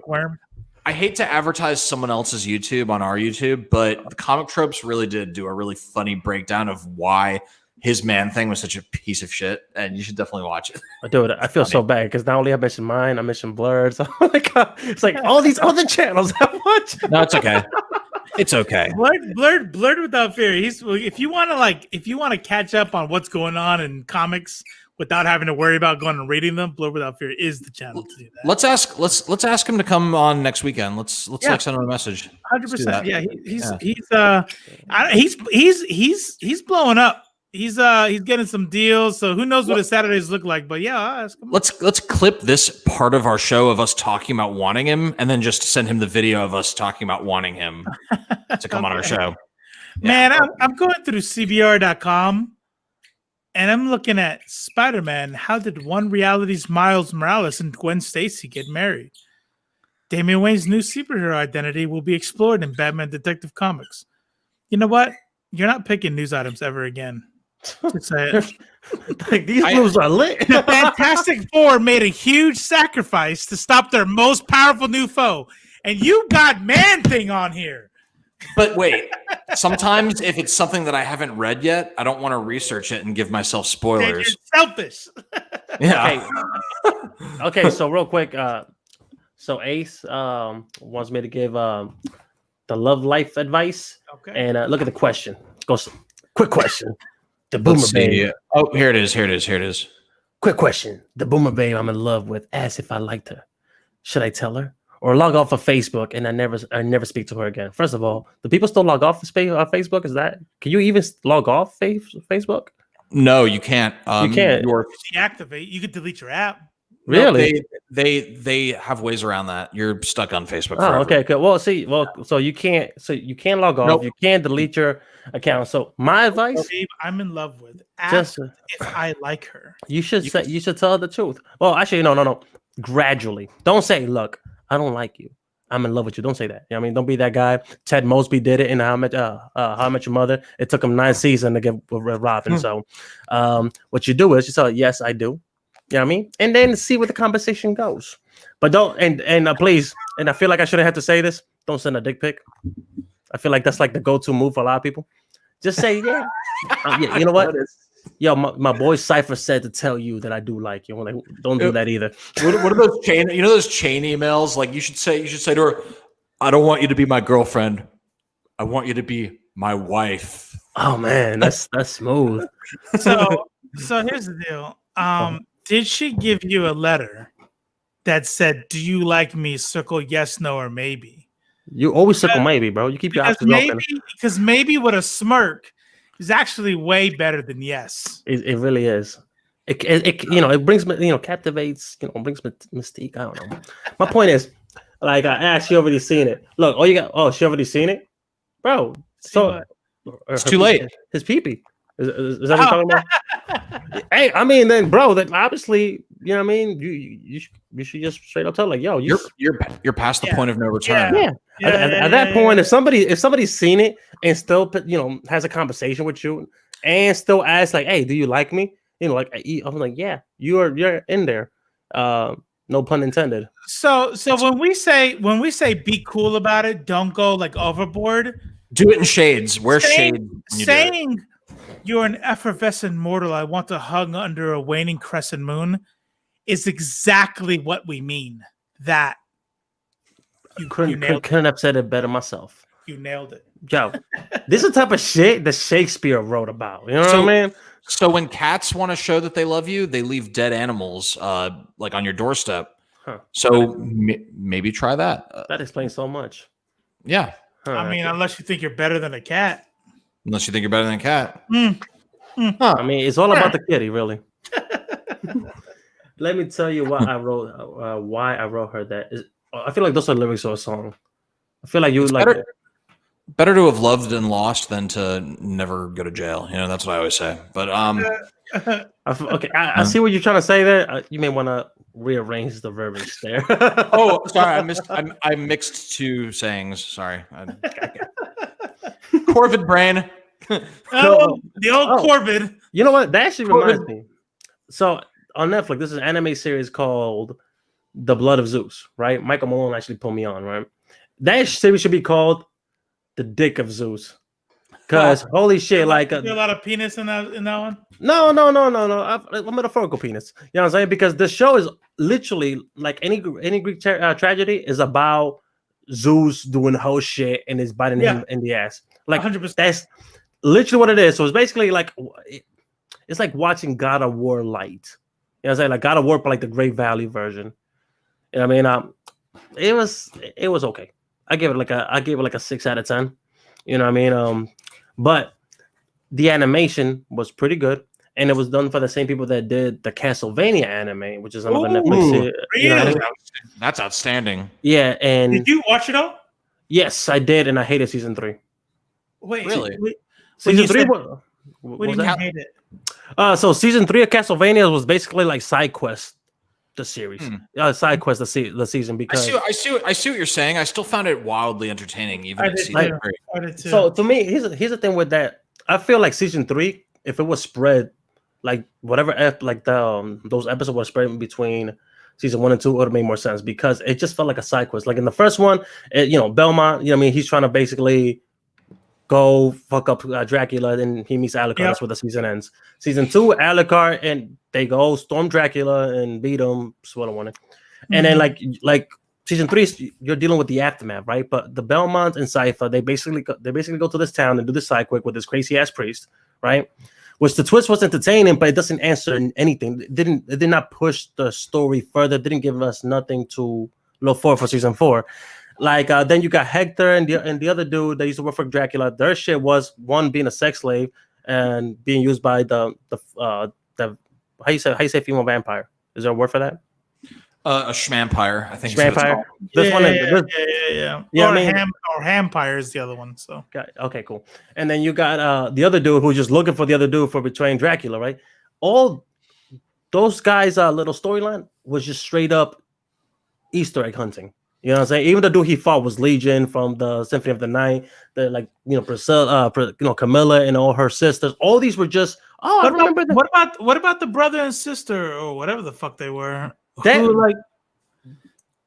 I hate to advertise someone else's YouTube on our YouTube, but the Comic Tropes really did do a really funny breakdown of why his Man-Thing was such a piece of shit, and you should definitely watch it. Dude, I feel so bad because not only I mentioned mine, I mentioned Blurred. So it's like all these other channels I watch. No, it's okay. It's okay. Blurred without fear. If you want to catch up on what's going on in comics without having to worry about going and reading them, Blurred Without Fear is the channel to do that. Let's ask him to come on next weekend. Let's like send him a message. 100%. Yeah, he's blowing up. He's getting some deals, so who knows what his Saturdays look like? But yeah, I'll ask him. Let's clip this part of our show of us talking about wanting him, and then just send him the video of us talking about wanting him to come on our show. Man, I'm going through CBR.com, and I'm looking at Spider-Man. How did One Reality's Miles Morales and Gwen Stacy get married? Damian Wayne's new superhero identity will be explored in Batman Detective Comics. You know what? You're not picking news items ever again. Like these moves are lit. The Fantastic Four made a huge sacrifice to stop their most powerful new foe, and you got Man-Thing on here. But wait, sometimes if it's something that I haven't read yet, I don't want to research it and give myself spoilers. You're selfish. Yeah. Okay. So real quick, so Ace wants me to give the love life advice. Okay. And look at the question. Quick question. The boomer babe. Oh, here it is. Quick question. The boomer babe I'm in love with asked if I liked her. Should I tell her or log off of Facebook and I never speak to her again? First of all, do people still log off Facebook? Can you even log off Facebook? No, you can't. You can't. Deactivate. You could delete your app. Really? No, they have ways around that. You're stuck on Facebook. Oh, okay. Good. Well, so you can't. So you can't log off. Nope. You can't delete your account. So my advice: babe, I'm in love with. Ask if I like her. You should tell her the truth. Well, actually, no. Gradually. Don't say, "Look, I don't like you. I'm in love with you." Don't say that. You know what I mean, don't be that guy. Ted Mosby did it in How I Met Your Mother. It took him 9 seasons to get Robin. So, what you do is you tell her, "Yes, I do." You know what I mean? And then see where the conversation goes. But don't, and please, and I feel like I shouldn't have to say this, don't send a dick pic. I feel like that's like the go-to move for a lot of people. Just say, yeah. You know what? Yo, my boy Cypher said to tell you that I do like you. Like, don't do that either. What are those chain, those chain emails? Like you should say to her, I don't want you to be my girlfriend. I want you to be my wife. Oh man, that's smooth. So here's the deal. Did she give you a letter that said, "Do you like me?" Circle yes, no, or maybe. You always circle maybe, bro. You keep your options open. Because maybe with a smirk is actually way better than yes. It really is. It brings captivates. Brings mystique. I don't know. My point is, like I asked, she already seen it. Look, she already seen it, bro. So it's too late. His pee-pee. Is that what you're talking about? Hey, I mean, then, bro, that obviously, you know what I mean. You should just straight up tell, like, yo, you're past the point of no return. Yeah. At that point, if somebody's seen it and still, has a conversation with you and still asks, like, hey, do you like me? I'm like, yeah, you're in there. No pun intended. So when we say be cool about it, don't go like overboard. Do it in shades. Wear shade. Saying you're an effervescent mortal I want to hug under a waning crescent moon is exactly what we mean. That you couldn't have said it better myself. You nailed it. Yo, this is the type of shit that Shakespeare wrote about. You know what I mean? So when cats want to show that they love you, they leave dead animals like on your doorstep. Huh. So maybe try that. That explains so much. Yeah. I mean, unless you think you're better than a cat. Unless you think you're better than a cat. I mean, it's all about the kitty, really. Let me tell you why I wrote her that. I feel like those are lyrics of a song. I feel like you like better to have loved and lost than to never go to jail. That's what I always say. But I see what you're trying to say there. You may want to rearrange the verbiage there. Oh, sorry, I mixed two sayings. Sorry. Corvid brain. The old Corvid. You know what? That actually reminds me. So on Netflix, there's an anime series called The Blood of Zeus, right? Michael Malone actually put me on, right? That series should be called The Dick of Zeus. Because holy shit, like a lot of penis in that one. No. A metaphorical penis. You know what I'm saying? Because the show is literally like any Greek tragedy is about Zeus doing whole shit and is biting him in the ass. Like 100%. That's literally what it is. So it's basically like it's like watching God of War light. You know what I'm saying? Like God of War, but like the Great Valley version. You know what I mean? It was okay. I gave it like a 6 out of 10. You know what I mean? But the animation was pretty good, and it was done for the same people that did the Castlevania anime, which is another Netflix series. Really? That's outstanding. Yeah, and did you watch it all? Yes, I did, and I hated season 3. Wait, really? Season 3? What do you mean hate it? So season 3 of Castlevania was basically like side quest. The series, side quest, the season. Because I see what you're saying. I still found it wildly entertaining, even in season 3. So to me, here's the thing with that. I feel like season 3, if it was spread, like whatever, those episodes were spread in between season 1 and 2, it would have made more sense because it just felt like a side quest. Like in the first one, Belmont, he's trying to basically go fuck up Dracula, and he meets Alucard. That's where the season ends. Season 2, Alucard, and they go storm Dracula and beat him. That's what I wanted. And then like season 3, you're dealing with the aftermath, right? But the Belmonts and Cypher, they basically go to this town and do this side quick with this crazy ass priest, right? Which the twist was entertaining, but it doesn't answer anything. It did not push the story further. It didn't give us nothing to look for season 4. Like then you got Hector and the other dude that used to work for Dracula. Their shit was one being a sex slave and being used by the how you say female vampire? Is there a word for that? A schmampire, I think. Schmampire. Yeah. Yeah, Or Hampire is the other one. So okay, cool. And then you got the other dude who's just looking for the other dude for betraying Dracula, right? All those guys' little storyline was just straight up Easter egg hunting. You know what I'm saying? Even the dude he fought was Legion from the Symphony of the Night. The Priscilla, Camilla and all her sisters. All these were just I remember that. What about the brother and sister or whatever the fuck they were? That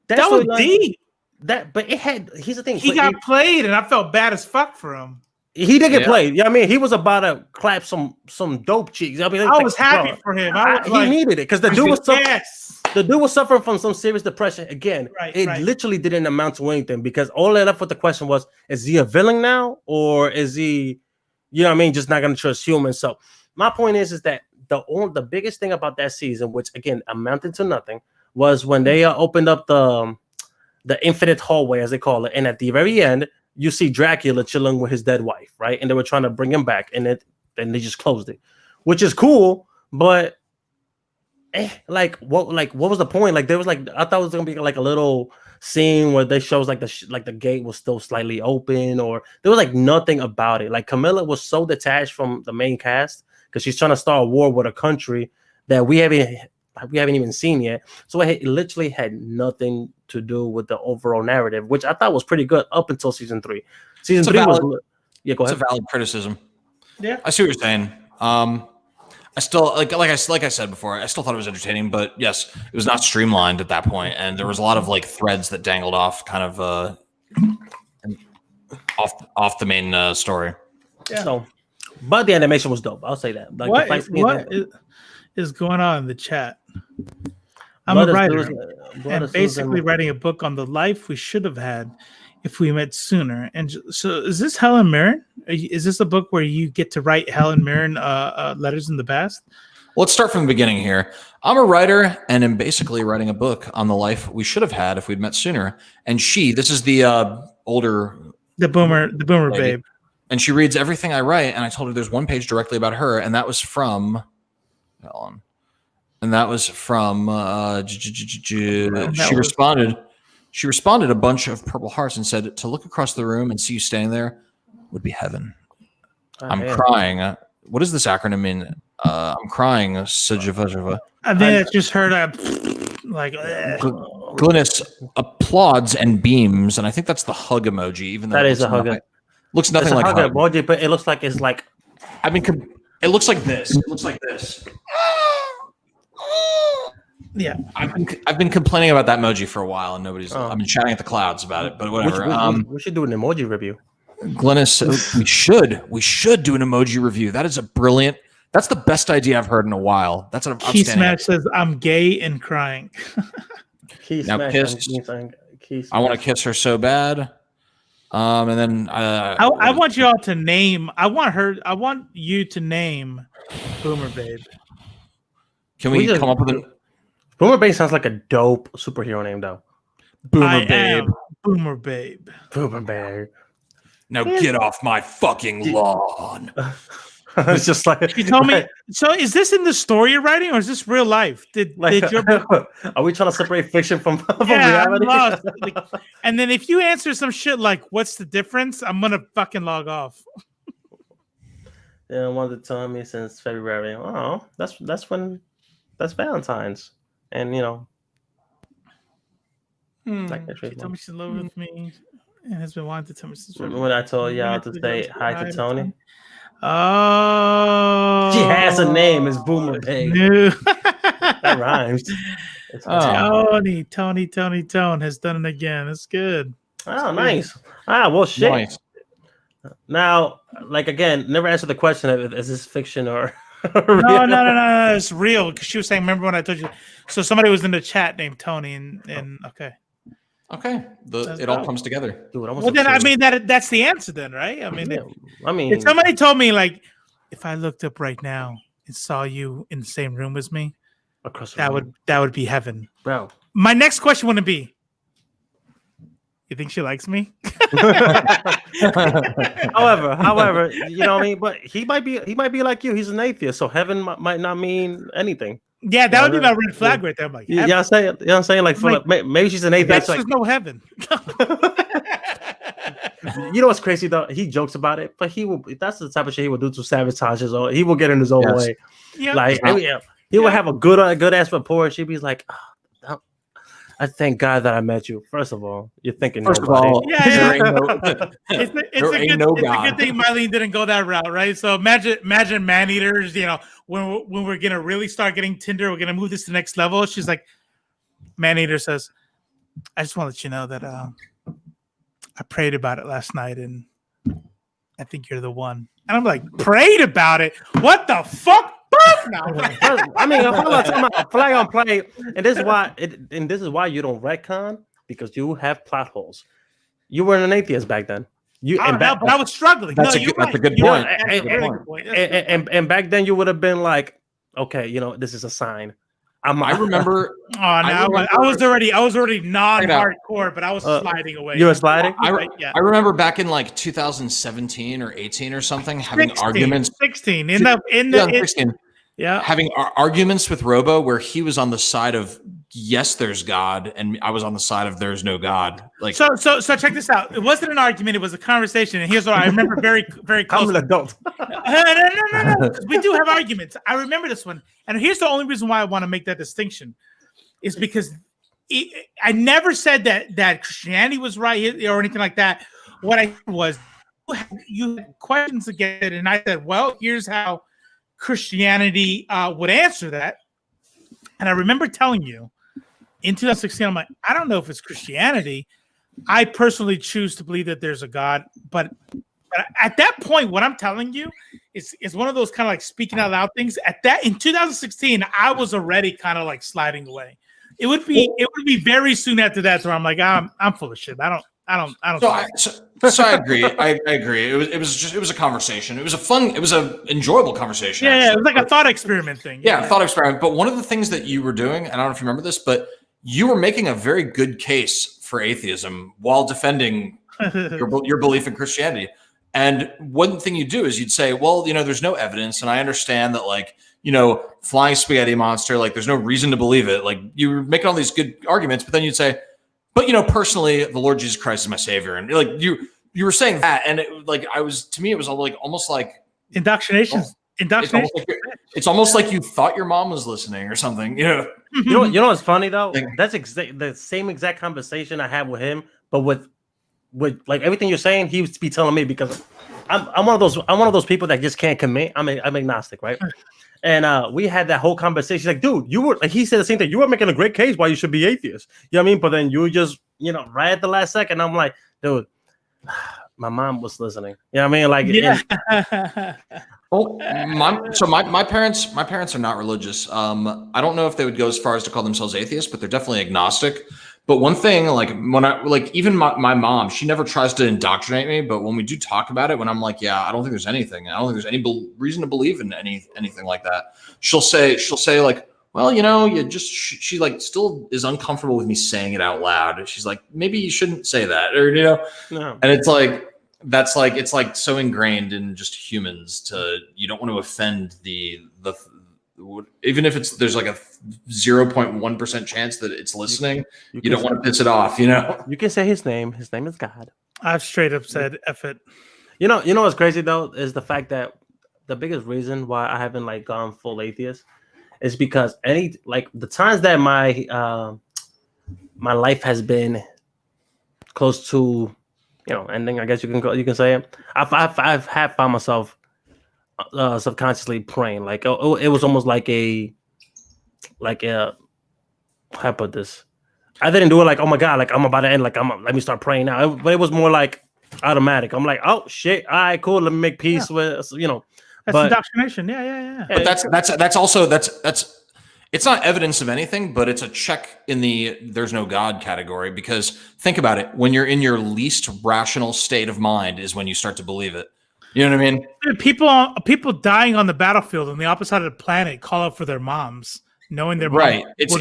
was deep. But it had. Here's the thing. He got played, and I felt bad as fuck for him. He did get played. Yeah, I mean, he was about to clap some dope cheeks. I mean, I was happy for him. He needed it because the dude was the dude was suffering from some serious depression. Again, it literally didn't amount to anything because all I left with the question was: is he a villain now, or is he, just not going to trust humans? So my point is that the biggest thing about that season, which again amounted to nothing, was when they opened up the infinite hallway, as they call it, and at the very end, you see Dracula chilling with his dead wife, right? And they were trying to bring him back, and they just closed it, which is cool, but what was the point? Like there was I thought it was gonna be like a little scene where they shows like the gate was still slightly open, or there was nothing about it. Like Camilla was so detached from the main cast because she's trying to start a war with a country that we haven't even seen yet. So it literally had nothing to do with the overall narrative, which I thought was pretty good up until season 3. Season 3 was go ahead. It's a valid criticism. Yeah, I see what you're saying. I still like I said before, I still thought it was entertaining, but yes, it was not streamlined at that point, and there was a lot of threads that dangled off, kind of off the main story. Yeah. So, but the animation was dope. I'll say that. What is going on in the chat? I'm a writer and basically writing a book on the life we should have had if we met sooner. And so is this Helen Mirren? Is this a book where you get to write Helen Mirren letters in the past? Well, let's start from the beginning here. I'm a writer and am basically writing a book on the life we should have had if we'd met sooner. And this is the older... The boomer lady, babe. And she reads everything I write, and I told her there's one page directly about her, and that was from... Helen. And that was from she responded a bunch of purple hearts and said to look across the room and see you standing there would be heaven. I'm crying. What does this acronym mean? I'm crying. Sajava. I think I just heard Glynis applauds and beams, and I think that's the hug emoji. Even though that is a hug. Looks nothing like hug emoji, but it looks like it's like. I mean, it looks like this. It looks like this. Yeah, I've been complaining about that emoji for a while, and nobody's. I've been shouting at the clouds about it, but whatever. We should do an emoji review. Glynis, we should do an emoji review. That is a brilliant. That's the best idea I've heard in a while. That's an outstanding. Keith Smash says, "I'm gay and crying." Now kiss. I want to kiss her so bad. And then I want y'all to name. I want you to name Boomer Babe. Can we come up with an Boomer Babe? Sounds like a dope superhero name, though. Boomer Babe. Boomer Babe. Boomer Babe. Now get off my fucking lawn. It's just like you told me. So is this in the story you're writing, or is this real life? Did your are we trying to separate fiction from reality? I'm lost. And then if you answer some shit like, "What's the difference?" I'm gonna fucking log off. Yeah, wanted to tell me since February. Oh, that's when. That's Valentine's, and she told me she's in love with me, and has been wanting to tell me since February. When I told y'all to say hi to Tony. Oh, she has a name. It's Boomer Babe. That rhymes. Tony has done it again. It's good. Oh, nice. Well, shit. Nice. Now, again, never answer the question of is this fiction or. No, it's real. Because she was saying, remember when I told you? So somebody was in the chat named Tony, and okay. Okay, That's it all dope. comes together. Dude, Well, then I mean that's the answer, then, right? I mean, if somebody told me like, if I looked up right now and saw you in the same room as me, across the that room. would be heaven, bro. My next question wouldn't be, you think she likes me? However, you know what I mean. But he might be like you. He's an atheist, so heaven might not mean anything. Yeah, that would be my red flag right there. I'm like, you know what I'm saying? Like, maybe she's an atheist. There's no heaven. You know what's crazy though? He jokes about it, but he will. That's the type of shit he will do to sabotage his own. He will get in his own way. Yeah, like he will have a good ass rapport. She'd be like, oh, I thank God that I met you. First of all, you're thinking. First of all, it's a good thing Mylene didn't go that route, right? So imagine man eaters. You know, when we're gonna really start getting Tinder, we're gonna move this to the next level. She's like, man eater says, I just want to let you know that I prayed about it last night, and I think you're the one. And I'm like, prayed about it? What the fuck? No. I mean, I feel like flag on play, and this is why you don't retcon, because you have plot holes. You were an atheist back then. But I was struggling. That's a good point. And back then you would have been like, okay, you know, this is a sign. I remember. I was already non-hardcore, but I was sliding away. You were sliding? I remember back in like 2017 or 18 or something, having arguments. 16 having arguments with Robo where he was on the side of yes, there's God, and I was on the side of there's no God. Like so check this out. It wasn't an argument; it was a conversation. And here's what I remember very very close. I'm an adult. No. We do have arguments. I remember this one, and here's the only reason why I want to make that distinction is because I never said that Christianity was right or anything like that. What I said was you had questions against it, and I said, well, here's how Christianity would answer that. And I remember telling you in 2016, I'm like, I don't know if it's Christianity. I personally choose to believe that there's a God, but at that point, what I'm telling you is one of those kind of like speaking out loud things. In 2016, I was already kind of like sliding away. It would be very soon after that where I'm like, I'm full of shit. I don't. So I agree. I agree. It was a conversation. It was an enjoyable conversation. Yeah, it was like a thought experiment thing. Yeah, thought experiment. But one of the things that you were doing, and I don't know if you remember this, but you were making a very good case for atheism while defending your belief in Christianity. And one thing you do is you'd say, well, you know, there's no evidence, and I understand that, like, you know, flying spaghetti monster, like, there's no reason to believe it. Like, you were making all these good arguments, but then you'd say, but, you know, personally, the Lord Jesus Christ is my savior. And like you were saying that, and it was almost like indoctrination. It's almost like you thought your mom was listening or something. You know. You know what's funny though? That's the same exact conversation I had with him, but with like everything you're saying, he would be telling me, because I'm one of those people that just can't commit. I'm agnostic, right? And we had that whole conversation. Like, dude, he said the same thing. You were making a great case why you should be atheist. You know what I mean? But then you just, you know, right at the last second, I'm like, dude, my mom was listening. You know what I mean? Like, yeah. My parents are not religious. I don't know if they would go as far as to call themselves atheists, but they're definitely agnostic. But one thing, like even my mom, she never tries to indoctrinate me. But when we do talk about it, when I'm like, yeah, I don't think there's anything. I don't think there's any reason to believe in anything like that. She'll say like, well, you know, she like still is uncomfortable with me saying it out loud. She's like, maybe you shouldn't say that, or, you know. No. And it's like, it's like so ingrained in just humans you don't want to offend the even if there's like a 0.1% chance that it's listening, you don't want to piss it off, you know. You can say his name. His name is God. I've straight up said F it. You know what's crazy though is the fact that the biggest reason why I haven't like gone full atheist is because the times that my life has been close to, you know, ending, I guess you can say it. I've found myself subconsciously praying. Like, it was almost like how I put this. I didn't do it like, oh my God, like I'm about to end, like let me start praying now. But it was more like automatic. I'm like, oh shit, all right, cool. Let me make peace with, you know. That's indoctrination. Yeah. But that's also It's not evidence of anything, but it's a check in the there's no God category, because think about it. When you're in your least rational state of mind is when you start to believe it. You know what I mean? People dying on the battlefield on the opposite side of the planet call out for their moms, knowing their right. Mom It's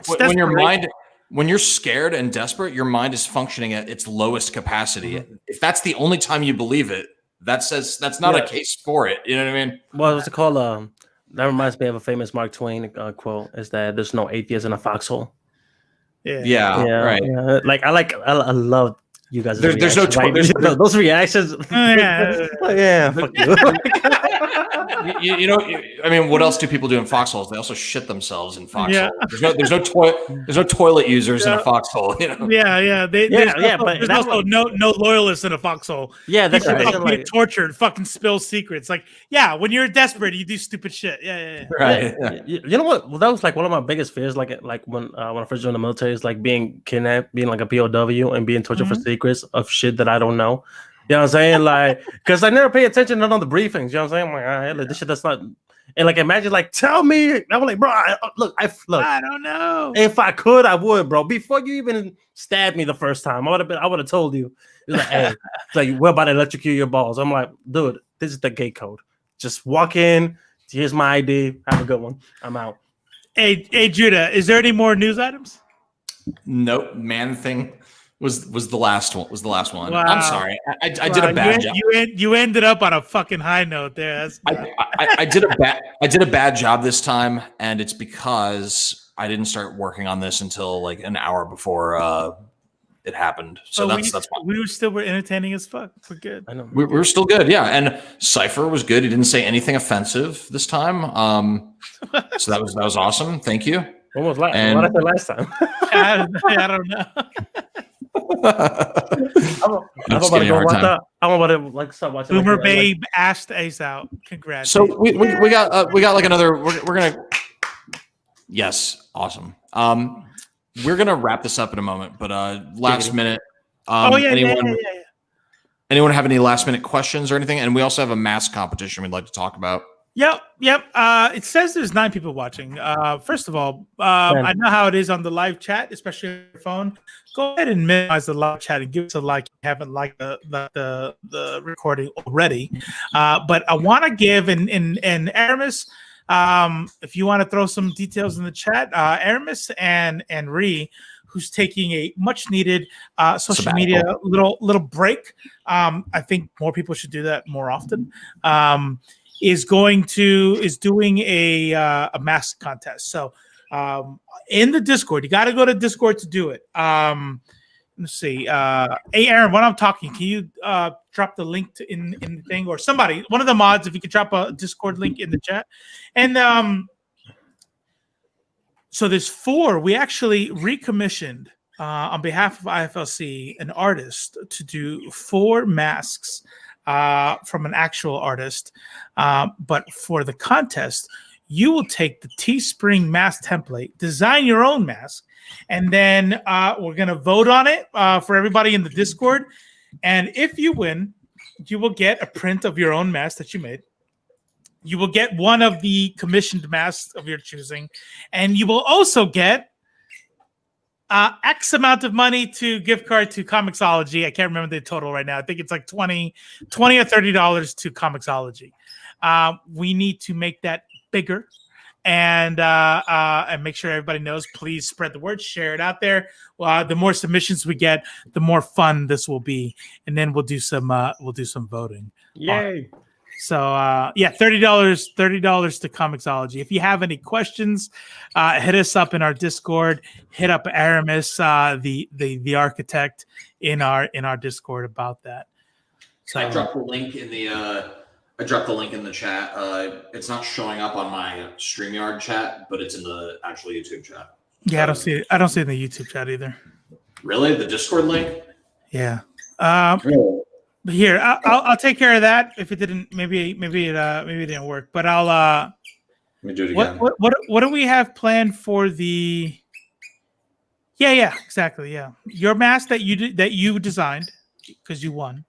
when your mind, when you're scared and desperate, your mind is functioning at its lowest capacity. Mm-hmm. If that's the only time you believe it, that says that's not a case for it. You know what I mean? Well, what's it called? That reminds me of a famous Mark Twain quote: "Is that there's no atheist in a foxhole." Yeah, right. Yeah. Like I love you guys. There's no those reactions. Fuck you. you know, I mean, what else do people do in foxholes? They also shit themselves in foxholes. Yeah. There's no toilet users in a foxhole. You know? But there's also no loyalists in a foxhole. Yeah, that's people get tortured, fucking spill secrets. Like, when you're desperate, you do stupid shit. Right. You know what? Well, that was like one of my biggest fears. Like when I first joined the military, is like being kidnapped, being like a POW, and being tortured for secrets of shit that I don't know. You know what I'm saying? Like, because I never pay attention to none of the briefings. You know what I'm saying? I'm like, all right, like, this shit that's not. And like, imagine, like, tell me. I'm like, bro, I don't know. If I could, I would, bro. Before you even stabbed me the first time, I would have told you. It's like, hey, it's like, we're about to electrocute your balls. I'm like, dude, this is the gate code. Just walk in. Here's my ID. Have a good one. I'm out. Hey, Judah, is there any more news items? Nope. Man thing was the last one. Wow. I'm sorry. I did a bad job. You ended up on a fucking high note there. I did a bad job this time, and it's because I didn't start working on this until like an hour before it happened. So that's why we were entertaining as fuck. We're good. I know. We were still good, yeah. And Cypher was good. He didn't say anything offensive this time. So that was awesome. Thank you. What was last? What I said last time? I don't know. I'm about to like start watching. Boomer Babe asked Ace out. Congrats. So we got like another. We're gonna. Yes, awesome. We're gonna wrap this up in a moment, but last minute. Anyone have any last minute questions or anything? And we also have a mask competition we'd like to talk about. Yep. It says there's 9 people watching. First of all, I know how it is on the live chat, especially on your phone. Go ahead and minimize the live chat and give us a like if you haven't liked the recording already. But I want to give and Aramis, if you want to throw some details in the chat, Aramis and Ree, who's taking a much needed social media little break. I think more people should do that more often. Is doing a mask contest. So in the Discord, you got to go to Discord to do it. Let's see. Hey, Aaron, when I'm talking, can you drop the link in the thing, or somebody, one of the mods, if you could drop a Discord link in the chat. And so there's 4. We actually recommissioned on behalf of IFLC an artist to do 4 masks from an actual artist. But for the contest, you will take the Teespring mask template, design your own mask, and then we're going to vote on it for everybody in the Discord. And if you win, you will get a print of your own mask that you made. You will get one of the commissioned masks of your choosing, and you will also get X amount of money to gift card to Comixology. I can't remember the total right now. I think it's like $20 or $30 to Comixology. We need to make that bigger and make sure everybody knows. Please spread the word, share it out there. The more submissions we get, the more fun this will be, and then we'll do some voting. Yay! So $30 to Comixology. If you have any questions, hit us up in our Discord. Hit up Aramis, the architect, in our Discord about that. So I dropped the link in the chat. It's not showing up on my StreamYard chat, but it's in the actual YouTube chat. Yeah, I don't see it. I don't see it in the YouTube chat either. Really, the Discord link? Yeah. But here, I'll take care of that. If it didn't, maybe it didn't work. But I'll. Let me do it again. What do we have planned for the? Yeah, exactly. Yeah, your mask that you designed because you won.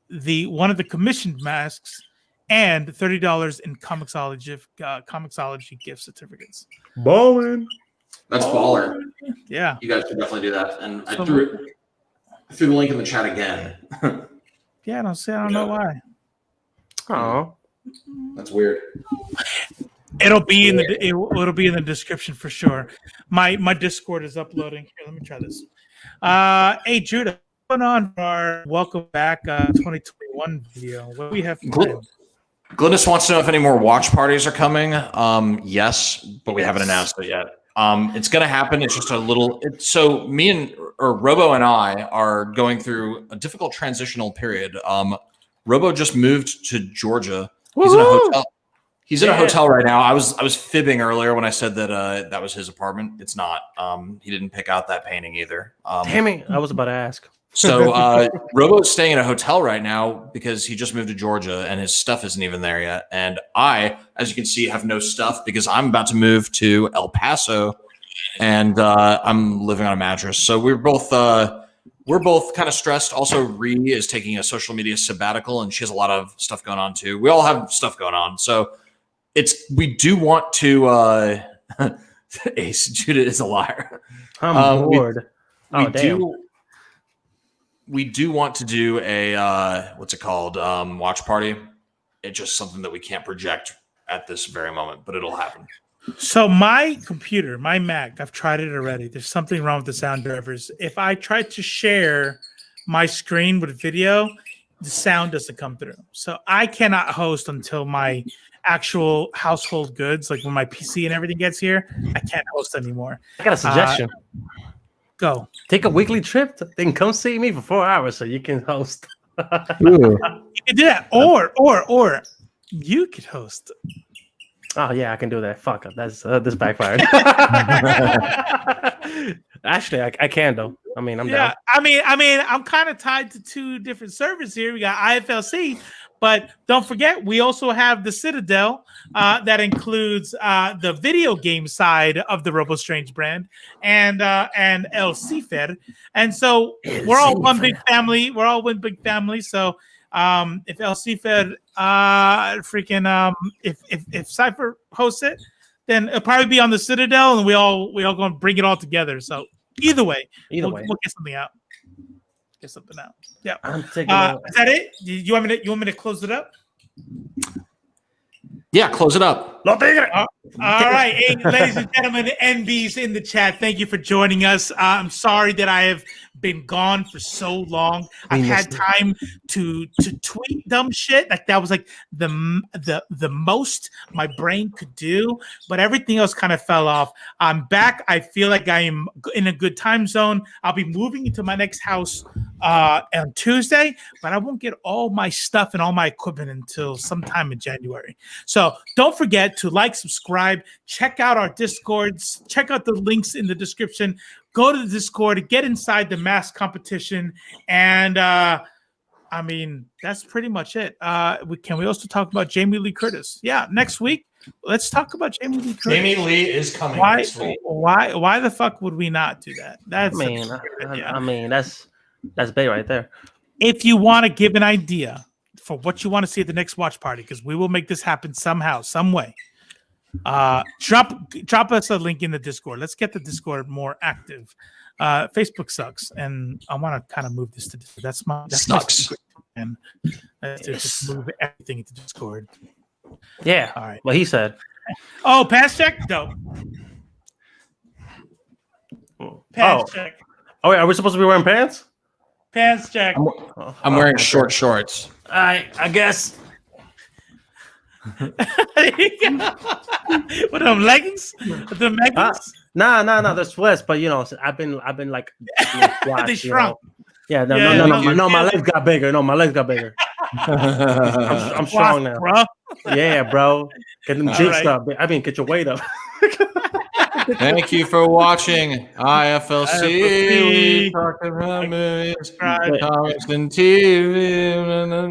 One of the commissioned masks and $30 in Comixology gift certificates. Ballin'. That's baller. Yeah. You guys should definitely do that. And I So- threw the link in the chat again. Yeah, I don't know why. Oh, That's weird. It'll be in the description for sure. My Discord is uploading. Here, let me try this. Hey Judah, what's going on for our welcome back 2021 video? What do we have planned? Glynis wants to know if any more watch parties are coming. Yes, but we haven't announced it yet. It's going to happen. It's just a little. So me or Robo and I are going through a difficult transitional period. Robo just moved to Georgia. He's in a hotel. He's in a hotel right now. I was fibbing earlier when I said that that was his apartment. It's not. He didn't pick out that painting either. damn it! I was about to ask. So Robo's staying in a hotel right now because he just moved to Georgia and his stuff isn't even there yet. And I, as you can see, have no stuff because I'm about to move to El Paso and I'm living on a mattress. So we're both kind of stressed. Also, Ree is taking a social media sabbatical and she has a lot of stuff going on too. We all have stuff going on. So we do want to Ace, Judith is a liar. I'm bored. Damn. We do want to do a what's it called? Watch party. It's just something that we can't project at this very moment, but it'll happen. So my computer, my Mac, I've tried it already. There's something wrong with the sound drivers. If I try to share my screen with video, the sound doesn't come through. So I cannot host until my actual household goods, like when my PC and everything gets here, I can't host anymore. I got a suggestion. Go. Take a weekly trip, then come see me for 4 hours so you can host. You can do that, or you could host. Oh yeah, I can do that. Fuck it. That's this backfired. Actually, I can though. I mean, I'm down. I mean, I'm kind of tied to two different servers here. We got IFLC, but don't forget we also have the Citadel that includes the video game side of the Robo Strange brand and LCFed. And so we're all one big family. We're all one big family. So if LCFed if Cypher hosts it, then it'll probably be on the Citadel, and we all gonna bring it all together. So either way, we'll get something out. Get something out. Yeah. Is that it? You want me to close it up? Yeah, close it up. All right, hey, ladies and gentlemen, NBs in the chat, thank you for joining us. I'm sorry that I have been gone for so long. I've had time to tweet dumb shit. Like that was like the most my brain could do, but everything else kind of fell off. I'm back. I feel like I am in a good time zone. I'll be moving into my next house on Tuesday, but I won't get all my stuff and all my equipment until sometime in January. So don't forget to like, subscribe, check out our Discords, check out the links in the description. Go to the Discord, get inside the mask competition, and I mean that's pretty much it. Can we also talk about Jamie Lee Curtis? Yeah, next week. Let's talk about Jamie Lee Curtis. Jamie Lee is coming next week. Why the fuck would we not do that? That's I mean that's big right there. If you want to give an idea for what you want to see at the next watch party, because we will make this happen somehow, some way. Drop us a link in the Discord. Let's get the Discord more active. Facebook sucks, and I want to kind of move this to Discord. That's my secret, and just move everything into Discord. Yeah. All right. What he said. Oh, pass check. Dope. Pants check. Oh wait, are we supposed to be wearing pants? Pants check. I'm wearing short shorts. I guess. What are them leggings? The leggings? Nah, they're sweats, but you know, I've been like they shrunk. Yeah, no, my legs got bigger. No, my legs got bigger. I'm strong now. Bro. Yeah, bro. Get them jigs up. I mean, get your weight up. Thank you for watching IFLC. We talk about movies, comics, and TV.